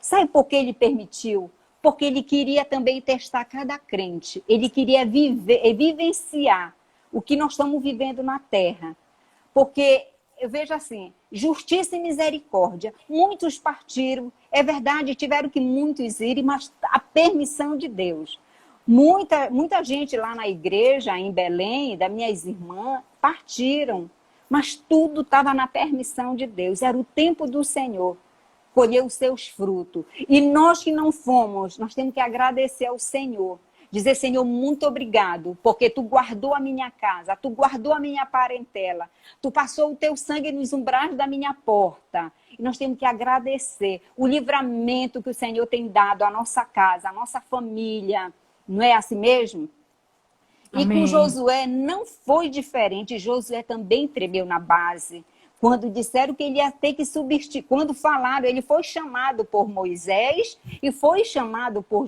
Sabe por que ele permitiu? Porque ele queria também testar cada crente, ele queria vivenciar o que nós estamos vivendo na terra. Porque, eu vejo assim, justiça e misericórdia. Muitos partiram, é verdade, tiveram que muitos irem, mas a permissão de Deus. Muita gente lá na igreja, em Belém, das minhas irmãs, partiram. Mas tudo estava na permissão de Deus. Era o tempo do Senhor colher os seus frutos. E nós que não fomos, nós temos que agradecer ao Senhor. Dizer, Senhor, muito obrigado, porque Tu guardou a minha casa, Tu guardou a minha parentela, Tu passou o Teu sangue nos umbrais da minha porta. E nós temos que agradecer o livramento que o Senhor tem dado à nossa casa, à nossa família. Não é assim mesmo? E Amém. com Josué não foi diferente. Josué também tremeu na base. Quando disseram que ele ia ter que substituir, quando falaram, ele foi chamado por Moisés e foi chamado por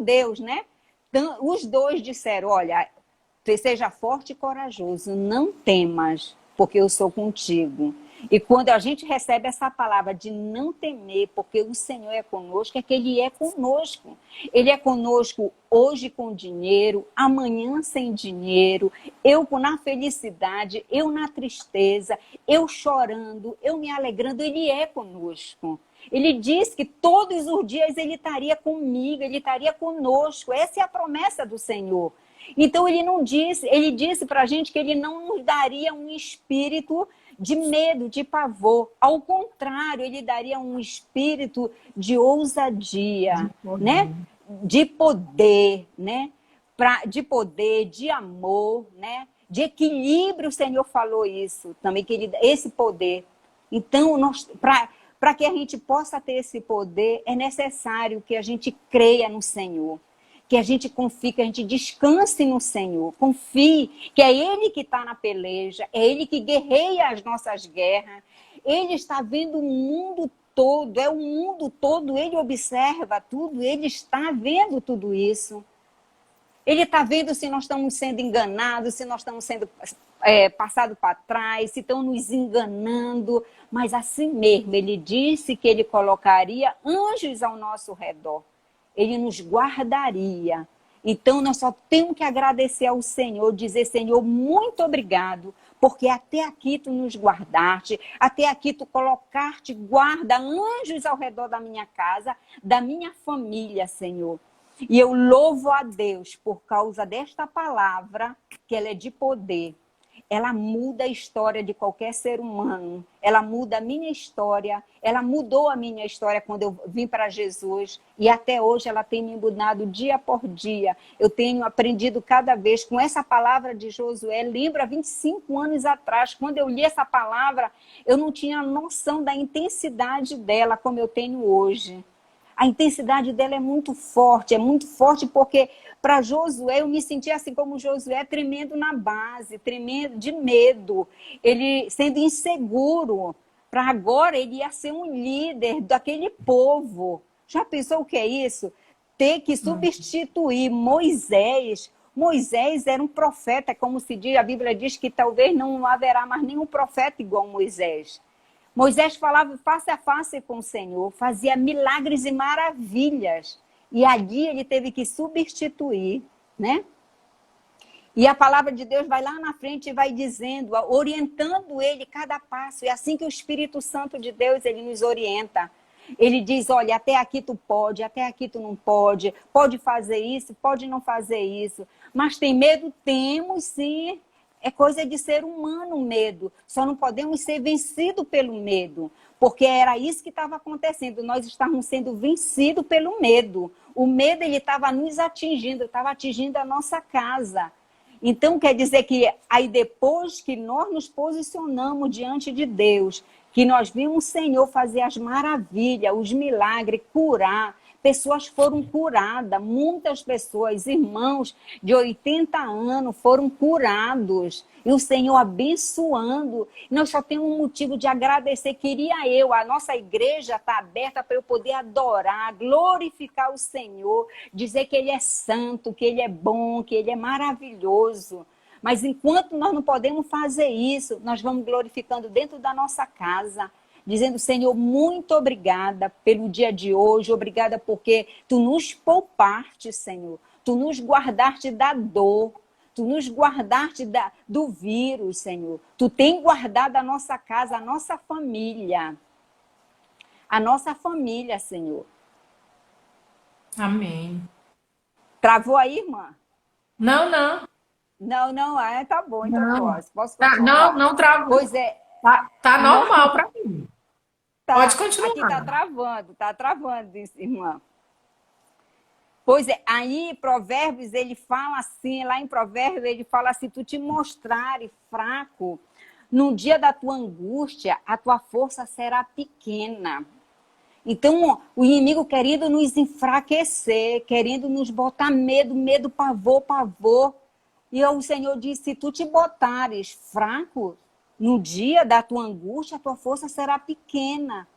Deus, né? Então, os dois disseram, olha, seja forte e corajoso, não temas, porque eu sou contigo. E quando a gente recebe essa palavra de não temer, porque o Senhor é conosco, é que Ele é conosco. Ele é conosco hoje com dinheiro, amanhã sem dinheiro, eu na felicidade, eu na tristeza, eu chorando, eu me alegrando, Ele é conosco. Ele disse que todos os dias Ele estaria comigo, Ele estaria conosco. Essa é a promessa do Senhor. Então ele disse para a gente que Ele não nos daria um espírito de medo, de pavor. Ao contrário, Ele daria um espírito de ousadia, né? De poder, né? De poder, de amor, né? De equilíbrio, o Senhor falou isso também, que esse poder. Então, para que a gente possa ter esse poder, é necessário que a gente creia no Senhor, que a gente confie, que a gente descanse no Senhor, confie que é Ele que está na peleja, é Ele que guerreia as nossas guerras, Ele está vendo o mundo todo, é o mundo todo, Ele observa tudo, Ele está vendo tudo isso. Ele está vendo se nós estamos sendo enganados, se nós estamos sendo passados para trás, se estão nos enganando, mas assim mesmo, Ele disse que Ele colocaria anjos ao nosso redor. Ele nos guardaria. Então, nós só temos que agradecer ao Senhor, dizer, Senhor, muito obrigado, porque até aqui Tu nos guardaste, até aqui Tu colocaste guarda, anjos ao redor da minha casa, da minha família, Senhor. E eu louvo a Deus por causa desta palavra, que ela é de poder. Ela muda a história de qualquer ser humano. Ela muda a minha história. Ela mudou a minha história quando eu vim para Jesus. E até hoje ela tem me mudado dia por dia. Eu tenho aprendido cada vez com essa palavra de Josué. Lembra 25 anos atrás, quando eu li essa palavra, eu não tinha noção da intensidade dela como eu tenho hoje. A intensidade dela é muito forte porque para Josué eu me senti assim como Josué, tremendo na base, tremendo de medo, ele sendo inseguro, para agora ele ia ser um líder daquele povo. Já pensou o que é isso? Ter que substituir Moisés. Moisés era um profeta, como se diz, a Bíblia diz que talvez não haverá mais nenhum profeta igual a Moisés. Moisés falava face a face com o Senhor, fazia milagres e maravilhas. E ali ele teve que substituir, né? E a palavra de Deus vai lá na frente e vai dizendo, orientando ele cada passo. É assim que o Espírito Santo de Deus, ele nos orienta. Ele diz, olha, até aqui tu pode, até aqui tu não pode. Pode fazer isso, pode não fazer isso. Mas tem medo? Temos sim. É coisa de ser humano o medo. Só não podemos ser vencidos pelo medo. Porque era isso que estava acontecendo. Nós estávamos sendo vencidos pelo medo. O medo ele estava nos atingindo, estava atingindo a nossa casa. Então quer dizer que aí depois que nós nos posicionamos diante de Deus, que nós vimos o Senhor fazer as maravilhas, os milagres, curar, pessoas foram curadas, muitas pessoas, irmãos de 80 anos foram curados. E o Senhor abençoando. Nós só temos um motivo de agradecer. A nossa igreja está aberta para eu poder adorar, glorificar o Senhor, dizer que Ele é santo, que Ele é bom, que Ele é maravilhoso. Mas enquanto nós não podemos fazer isso, nós vamos glorificando dentro da nossa casa, dizendo, Senhor, muito obrigada pelo dia de hoje, obrigada porque Tu nos poupaste, Senhor. Tu nos guardaste da dor, Tu nos guardaste do vírus, Senhor. Tu tem guardado a nossa casa, a nossa família. A nossa família, Senhor. Amém. Travou aí, irmã? Não, não. Não, tá bom, então Não. posso Tá, continuar. não travou. Pois é. Tá normal para mim. Pode continuar. Aqui tá travando, irmã. Pois é, aí Provérbios, ele fala assim, lá em Provérbios, ele fala assim, tu te mostrares fraco, no dia da tua angústia, a tua força será pequena. Então, o inimigo querendo nos enfraquecer, querendo nos botar medo, pavor. E o Senhor disse, se tu te botares fraco, No dia da tua angústia, a tua força será pequena.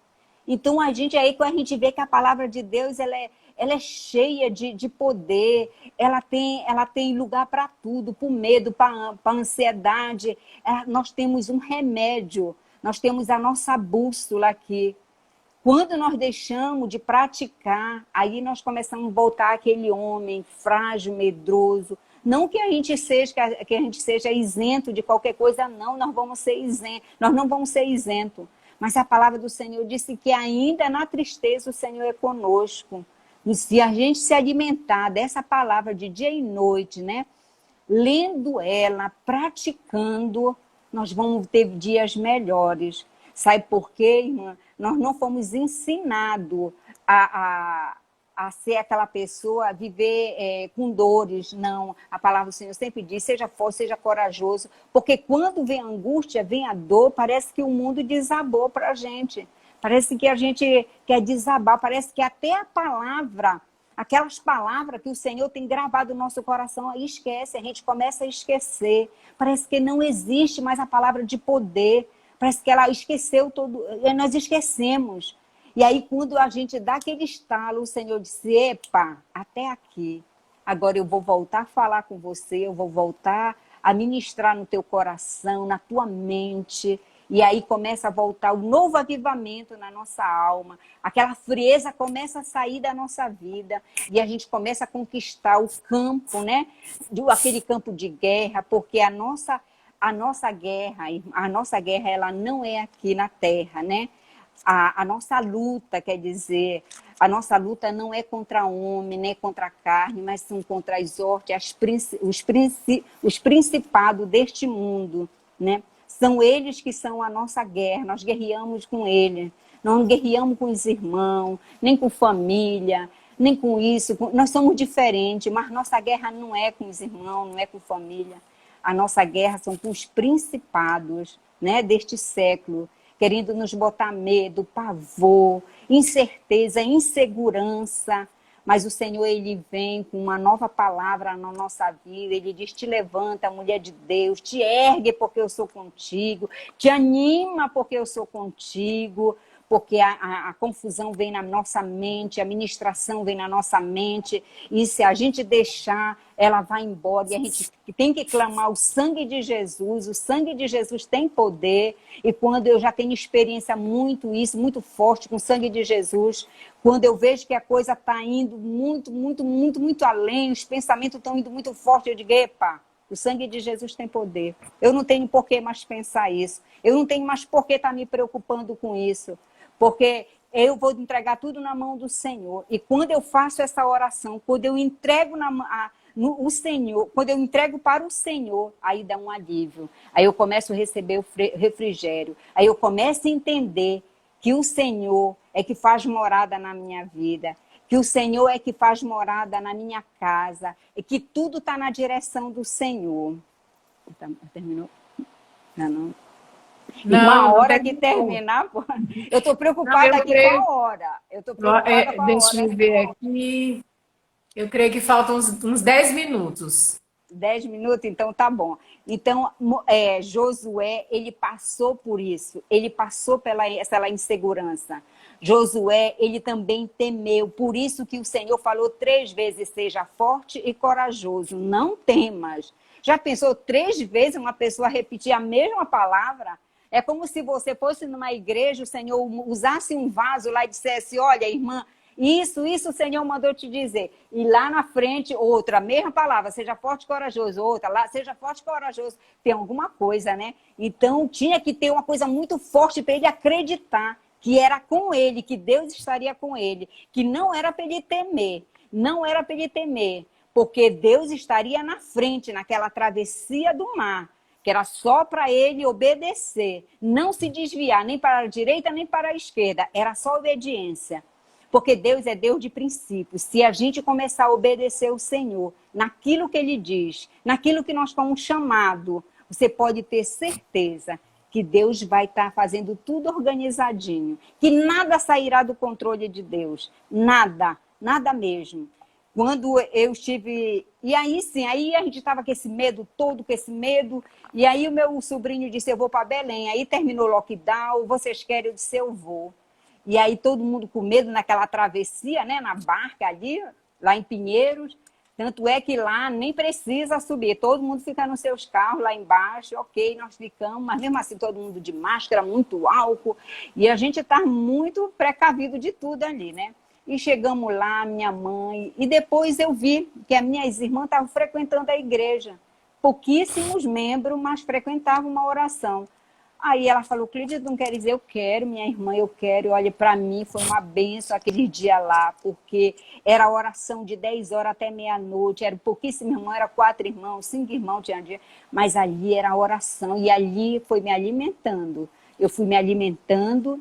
Então, quando a gente vê que a palavra de Deus, ela é cheia de poder, ela tem lugar para tudo, para o medo, para a ansiedade. Nós temos um remédio, nós temos a nossa bússola aqui. Quando nós deixamos de praticar, aí nós começamos a voltar aquele homem frágil, medroso. Não que a gente seja isento de qualquer coisa, não, nós não vamos ser isentos. Mas a palavra do Senhor disse que ainda na tristeza o Senhor é conosco. E se a gente se alimentar dessa palavra de dia e noite, né? Lendo ela, praticando, nós vamos ter dias melhores. Sabe por quê, irmã? Nós não fomos ensinados a ser aquela pessoa, a viver com dores, não. A palavra do Senhor sempre diz, seja forte, seja corajoso, porque quando vem a angústia, vem a dor, parece que o mundo desabou para a gente. Parece que a gente quer desabar, parece que até a palavra, aquelas palavras que o Senhor tem gravado no nosso coração, aí esquece, a gente começa a esquecer. Parece que não existe mais a palavra de poder, parece que ela esqueceu todo, nós esquecemos. E aí, quando a gente dá aquele estalo, o Senhor disse, epa, até aqui. Agora eu vou voltar a falar com você, eu vou voltar a ministrar no teu coração, na tua mente. E aí começa a voltar o novo avivamento na nossa alma. Aquela frieza começa a sair da nossa vida. E a gente começa a conquistar o campo, né? Aquele campo de guerra, porque a nossa guerra, ela não é aqui na terra, né? A nossa luta, quer dizer, a nossa luta não é contra homem, nem contra a carne, mas são contra as hortes, os principados deste mundo, né? São eles que são a nossa guerra, nós guerreamos com eles, não guerreamos com os irmãos, nem com família, nem com isso, nós somos diferentes, mas nossa guerra não é com os irmãos, não é com família, a nossa guerra são com os principados, né, deste século, querendo nos botar medo, pavor, incerteza, insegurança. Mas o Senhor, Ele vem com uma nova palavra na nossa vida. Ele diz, te levanta, mulher de Deus, te ergue porque eu sou contigo, te anima porque eu sou contigo, porque a confusão vem na nossa mente, a ministração vem na nossa mente, e se a gente deixar, ela vai embora, e a gente tem que clamar o sangue de Jesus tem poder, e quando eu já tenho experiência muito forte com o sangue de Jesus, quando eu vejo que a coisa está indo muito além, os pensamentos estão indo muito forte, eu digo, epa, o sangue de Jesus tem poder, eu não tenho por que mais pensar isso, eu não tenho mais por que estar me preocupando com isso, porque eu vou entregar tudo na mão do Senhor. E quando eu faço essa oração, quando eu entrego o Senhor, quando eu entrego para o Senhor, aí dá um alívio. Aí eu começo a receber o refrigério. Aí eu começo a entender que o Senhor é que faz morada na minha vida, que o Senhor é que faz morada na minha casa, e que tudo está na direção do Senhor. Terminou? Não. Uma hora que terminar, pô. Eu estou preocupada aqui com a hora. Eu estou preocupada com a hora. Deixa eu ver aqui. Eu creio que faltam uns 10 minutos. 10 minutos? Então tá bom. Então, Josué, ele passou por isso. Ele passou pela essa insegurança. Josué, ele também temeu. Por isso que o Senhor falou 3 vezes, seja forte e corajoso. Não temas. Já pensou 3 vezes uma pessoa repetir a mesma palavra? É como se você fosse numa igreja, o Senhor usasse um vaso lá e dissesse, olha, irmã, isso o Senhor mandou te dizer. E lá na frente, outra, a mesma palavra, seja forte e corajoso. Outra, lá, seja forte e corajoso. Tem alguma coisa, né? Então, tinha que ter uma coisa muito forte para ele acreditar que era com ele, que Deus estaria com ele, que não era para ele temer. Não era para ele temer, porque Deus estaria na frente, naquela travessia do mar, que era só para ele obedecer, não se desviar nem para a direita nem para a esquerda, era só obediência. Porque Deus é Deus de princípios. Se a gente começar a obedecer o Senhor, naquilo que Ele diz, naquilo que nós fomos chamados, você pode ter certeza que Deus vai estar fazendo tudo organizadinho, que nada sairá do controle de Deus, nada mesmo. quando eu estive... E aí, sim, aí a gente estava com esse medo todo, com esse medo. E aí o meu sobrinho disse, eu vou para Belém. Aí terminou o lockdown, vocês querem? Eu disse, eu vou. E aí todo mundo com medo naquela travessia, né, na barca ali, lá em Pinheiros. Tanto é que lá nem precisa subir, todo mundo fica nos seus carros lá embaixo, ok, nós ficamos, mas mesmo assim todo mundo de máscara, muito álcool, e a gente está muito precavido de tudo ali, né? E chegamos lá, minha mãe, e depois eu vi que as minhas irmãs estavam frequentando a igreja, pouquíssimos membros, mas frequentavam uma oração. Aí ela falou, Clídia, não quer dizer, eu quero, minha irmã, eu quero. Olha, para mim foi uma bênção aquele dia lá, porque era oração de 10 horas até meia-noite, era pouquíssimo irmão, era 4 irmãos, 5 irmãos tinha dia, mas ali era oração, e ali foi me alimentando. Eu fui me alimentando,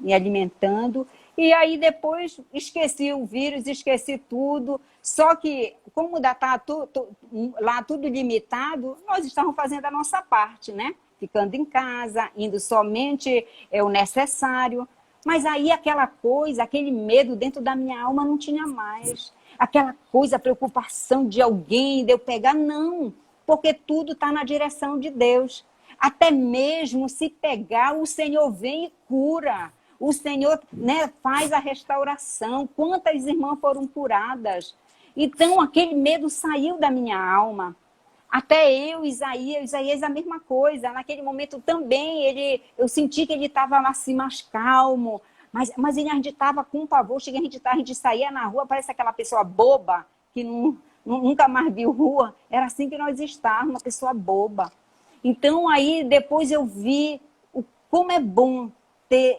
e aí depois esqueci o vírus, esqueci tudo, só que como está lá tudo limitado, nós estamos fazendo a nossa parte, né? Ficando em casa, indo somente o necessário. Mas aí aquela coisa, aquele medo dentro da minha alma não tinha mais. Aquela coisa, a preocupação de alguém, de eu pegar, não. Porque tudo está na direção de Deus. Até mesmo se pegar, o Senhor vem e cura. O Senhor, né, faz a restauração. Quantas irmãs foram curadas? Então aquele medo saiu da minha alma. Até eu, Isaías a mesma coisa. Naquele momento também, eu senti que ele estava assim mais calmo, mas a gente estava com pavor. Cheguei, a gente saía na rua, parece aquela pessoa boba, que nunca mais viu rua. Era assim que nós estávamos, uma pessoa boba. Então, aí, depois eu vi como é bom ter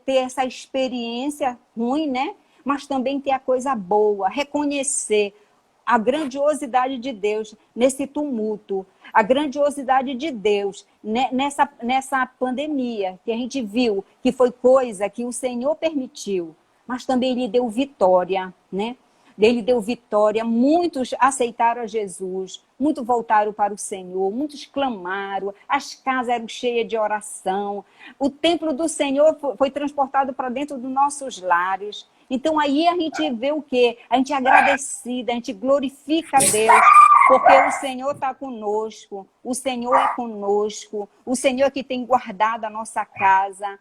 essa experiência ruim, né? Mas também ter a coisa boa, reconhecer a grandiosidade de Deus nesse tumulto, a grandiosidade de Deus nessa pandemia, que a gente viu que foi coisa que o Senhor permitiu, mas também Ele deu vitória, né? Ele deu vitória, muitos aceitaram a Jesus, muitos voltaram para o Senhor, muitos clamaram, as casas eram cheias de oração, o templo do Senhor foi transportado para dentro dos nossos lares. Então aí a gente vê o quê? A gente é agradecida, a gente glorifica a Deus, porque o Senhor está conosco, o Senhor é conosco, o Senhor que tem guardado a nossa casa,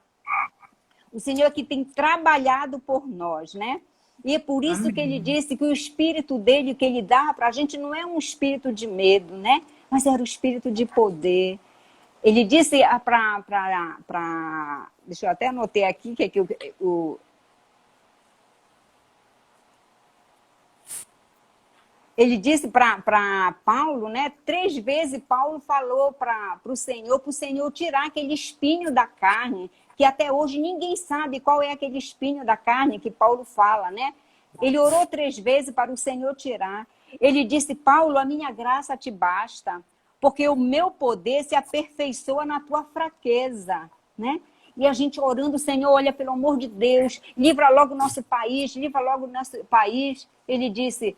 o Senhor que tem trabalhado por nós, né? E é por isso que ele disse que o espírito dele, que ele dá para a gente, não é um espírito de medo, né? Mas era o espírito de poder. Ele disse deixa eu até anotar aqui, que ele disse para Paulo, né? 3 vezes Paulo falou para o Senhor tirar aquele espinho da carne, que até hoje ninguém sabe qual é aquele espinho da carne que Paulo fala, né? Ele orou 3 vezes para o Senhor tirar. Ele disse, Paulo, a minha graça te basta, porque o meu poder se aperfeiçoa na tua fraqueza, né? E a gente orando, Senhor, olha, pelo amor de Deus, livra logo o nosso país, livra logo o nosso país. Ele disse,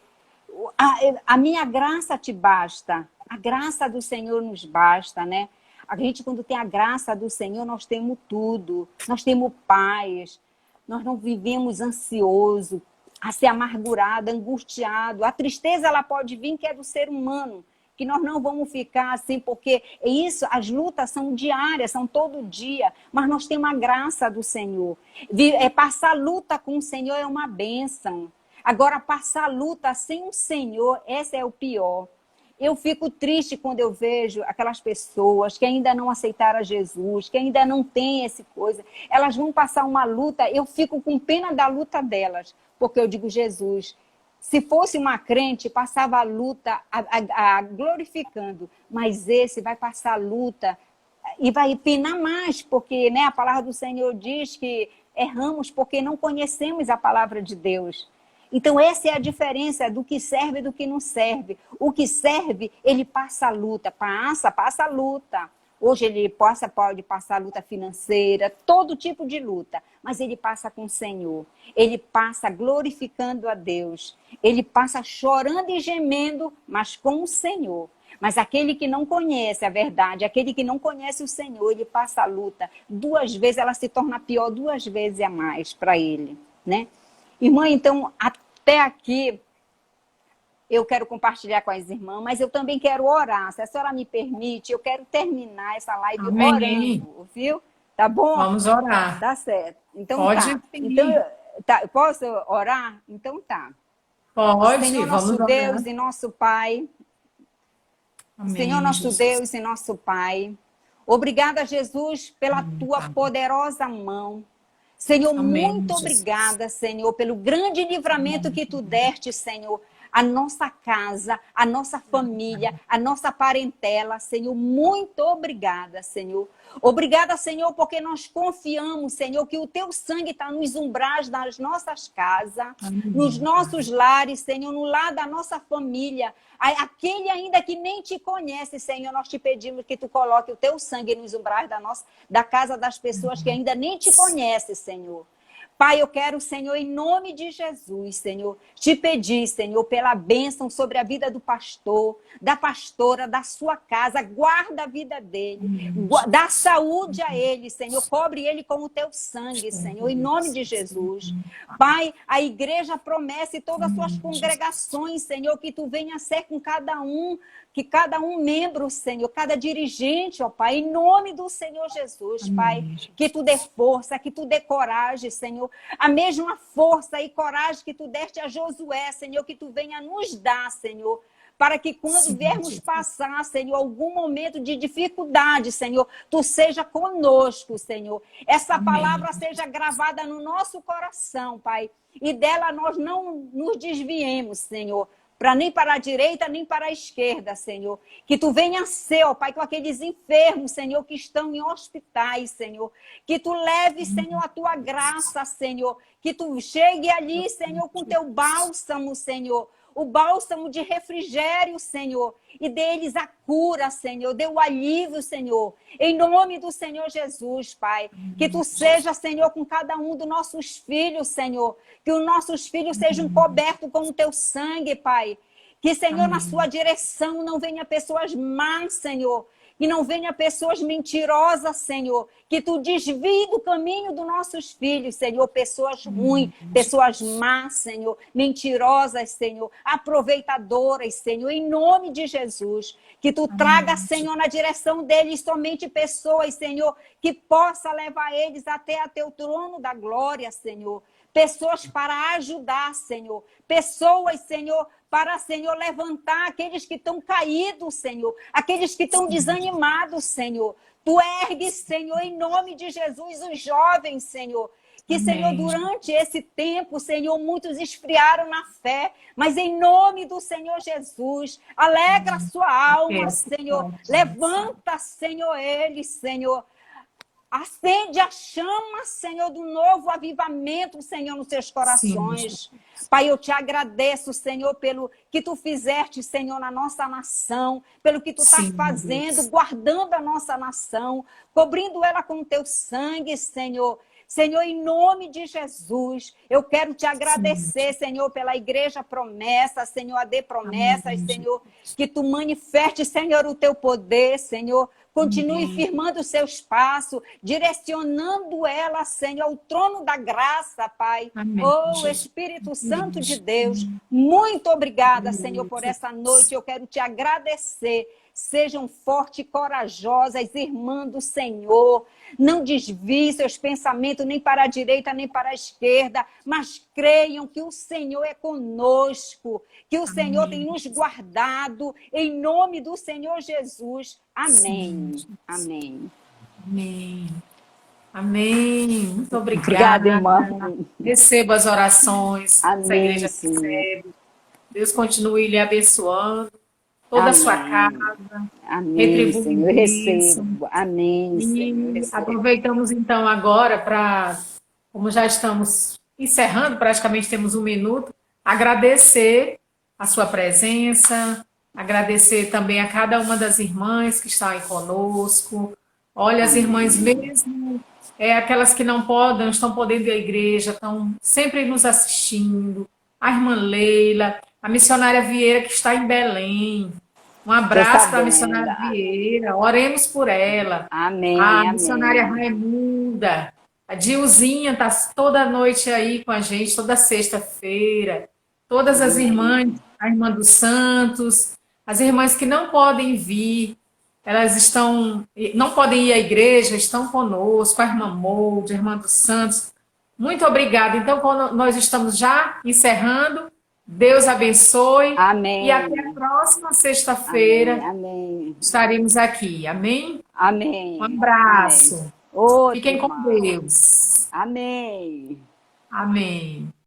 a minha graça te basta, a graça do Senhor nos basta, né? A gente, quando tem a graça do Senhor, nós temos tudo, nós temos paz, nós não vivemos ansioso, a ser amargurado, angustiado. A tristeza, ela pode vir, que é do ser humano, que nós não vamos ficar assim, porque isso, as lutas são diárias, são todo dia, mas nós temos a graça do Senhor. Passar luta com o Senhor é uma bênção. Agora, passar luta sem o Senhor, essa é o pior. Eu fico triste quando eu vejo aquelas pessoas que ainda não aceitaram a Jesus, que ainda não têm essa coisa. Elas vão passar uma luta, eu fico com pena da luta delas, porque eu digo, Jesus, se fosse uma crente, passava a luta glorificando, mas esse vai passar a luta e vai penar mais, porque, né, a palavra do Senhor diz que erramos porque não conhecemos a palavra de Deus. Então, essa é a diferença do que serve e do que não serve. O que serve, ele passa a luta, passa a luta. Hoje ele pode passar a luta financeira, todo tipo de luta, mas ele passa com o Senhor. Ele passa glorificando a Deus. Ele passa chorando e gemendo, mas com o Senhor. Mas aquele que não conhece a verdade, aquele que não conhece o Senhor, ele passa a luta 2 vezes, ela se torna pior 2 vezes a mais para ele, né? Irmã, então, até aqui, eu quero compartilhar com as irmãs, mas eu também quero orar. Se a senhora me permite, eu quero terminar essa live Amém. orando, viu? Tá bom? Vamos orar. Tá certo. Então Pode tá. Então, sim. tá. Posso orar? Então tá. Pode, Senhor vamos nosso Deus orar. e nosso Pai, Senhor Amém, nosso Jesus. Deus e nosso Pai, obrigada, Jesus, pela Amém, tua Pai. poderosa mão. Senhor, Amém, muito Jesus. obrigada, Senhor, pelo grande livramento que tu deste, Senhor, a nossa casa, a nossa família, a nossa parentela, Senhor. Muito obrigada, Senhor. Obrigada, Senhor, porque nós confiamos, Senhor, que o teu sangue está nos umbrais das nossas casas, nos Amém, nossos Pai. lares, Senhor, no lar da nossa família. Aquele ainda que nem te conhece, Senhor, nós te pedimos que tu coloque o teu sangue nos umbrais da casa das pessoas que ainda nem te conhecem, Senhor. Pai, eu quero, Senhor, em nome de Jesus, Senhor, te pedir, Senhor, pela bênção sobre a vida do pastor, da pastora, da sua casa. Guarda a vida dele, Amém, dá Jesus. saúde a ele, Senhor. Cobre ele com o teu sangue, Senhor, em nome de Jesus. Amém, Pai, a igreja promete todas as suas Jesus. congregações, Senhor, que tu venha ser com cada um, que cada um membro, Senhor, cada dirigente, ó Pai, em nome do Senhor Jesus, Pai, Amém, que tu dê força, que tu dê coragem, Senhor, a mesma força e coragem que tu deste a Josué, Senhor, que tu venha nos dar, Senhor, para que quando sim, viermos Jesus. passar, Senhor, algum momento de dificuldade, Senhor, tu seja conosco, Senhor. Essa Amém. palavra seja gravada no nosso coração, Pai, e dela nós não nos desviemos, Senhor, para nem para a direita, nem para a esquerda, Senhor. Que tu venha ser, ó Pai, com aqueles enfermos, Senhor, que estão em hospitais, Senhor. Que tu leve, Senhor, a tua graça, Senhor. Que tu chegue ali, Senhor, com teu bálsamo, Senhor. O bálsamo de refrigério, Senhor, e deles a cura, Senhor, dê o alívio, Senhor, em nome do Senhor Jesus, Pai, que tu seja, Senhor, com cada um dos nossos filhos, Senhor, que os nossos filhos sejam cobertos com o teu sangue, Pai, que, Senhor, na sua Amém. direção não venha pessoas más, Senhor, que não venha pessoas mentirosas, Senhor, que tu desvie do caminho dos nossos filhos, Senhor, pessoas ruins, pessoas más, Senhor, mentirosas, Senhor, aproveitadoras, Senhor, em nome de Jesus, que tu traga, Amém. Senhor, na direção deles somente pessoas, Senhor, que possa levar eles até a teu trono da glória, Senhor, pessoas para ajudar, Senhor, pessoas, Senhor, para, Senhor, levantar aqueles que estão caídos, Senhor, aqueles que estão desanimados, Senhor. Tu ergues, Senhor, em nome de Jesus, os jovens, Senhor. Que, Senhor, Amém. durante esse tempo, Senhor, muitos esfriaram na fé, mas em nome do Senhor Jesus, alegra a sua alma, Aqueça o Senhor. coração. Levanta, Senhor, eles, Senhor. Acende a chama, Senhor, do novo avivamento, Senhor, nos seus Sim, corações. Pai, eu te agradeço, Senhor, pelo que tu fizeste, Senhor, na nossa nação, pelo que tu estás sim, fazendo, Deus. guardando a nossa nação, cobrindo ela com o teu sangue, Senhor. Senhor, em nome de Jesus, eu quero te Sim, agradecer, Senhor, pela igreja promessa, Senhor, a de promessas, amém, Senhor, que tu manifeste, Senhor, o teu poder, Senhor, continue amém, firmando os seus passos, direcionando ela, Senhor, ao trono da graça, Pai. amém, Oh, Jesus. Espírito Santo de Deus, muito obrigada, Senhor, por essa noite. Eu quero te agradecer. Sejam fortes e corajosas, irmã do Senhor. Não desvie seus pensamentos nem para a direita nem para a esquerda, mas creiam que o Senhor é conosco, que o Senhor tem Amém. nos guardado, em nome do Senhor Jesus. Sim, Amém. Jesus. Amém. Amém. Amém. Muito Obrigada, obrigada. irmã. Receba as orações. Essa Amém, igreja Senhor. recebe. Deus continue lhe abençoando. Toda a sua Amém. casa. Amém, Retribua Senhor. Eu isso. recebo. Amém, Senhor. Eu E recebo. aproveitamos então agora para, como já estamos encerrando, praticamente temos um minuto, agradecer a sua presença, agradecer também a cada uma das irmãs que estão aí conosco. Olha, as irmãs Amém. mesmo, aquelas que não podem, estão podendo ir à igreja, estão sempre nos assistindo. A irmã Leila, a missionária Vieira que está em Belém. Um Estou abraço para a sabendo. missionária Vieira, oremos por ela. A Amém, missionária amém. Raimunda, a Dilzinha está toda noite aí com a gente, toda sexta-feira. Todas as Amém. irmãs a irmã dos Santos, as irmãs que não podem vir, elas não podem ir à igreja, estão conosco, a irmã Molde, a irmã dos Santos. Muito obrigada. Então, quando nós estamos já encerrando, Deus abençoe e até a Amém. próxima Amém. sexta-feira Amém. estaremos aqui. Amém? Um Amém. Amém. abraço. Outro Fiquem com irmão. Deus. Amém. Amém.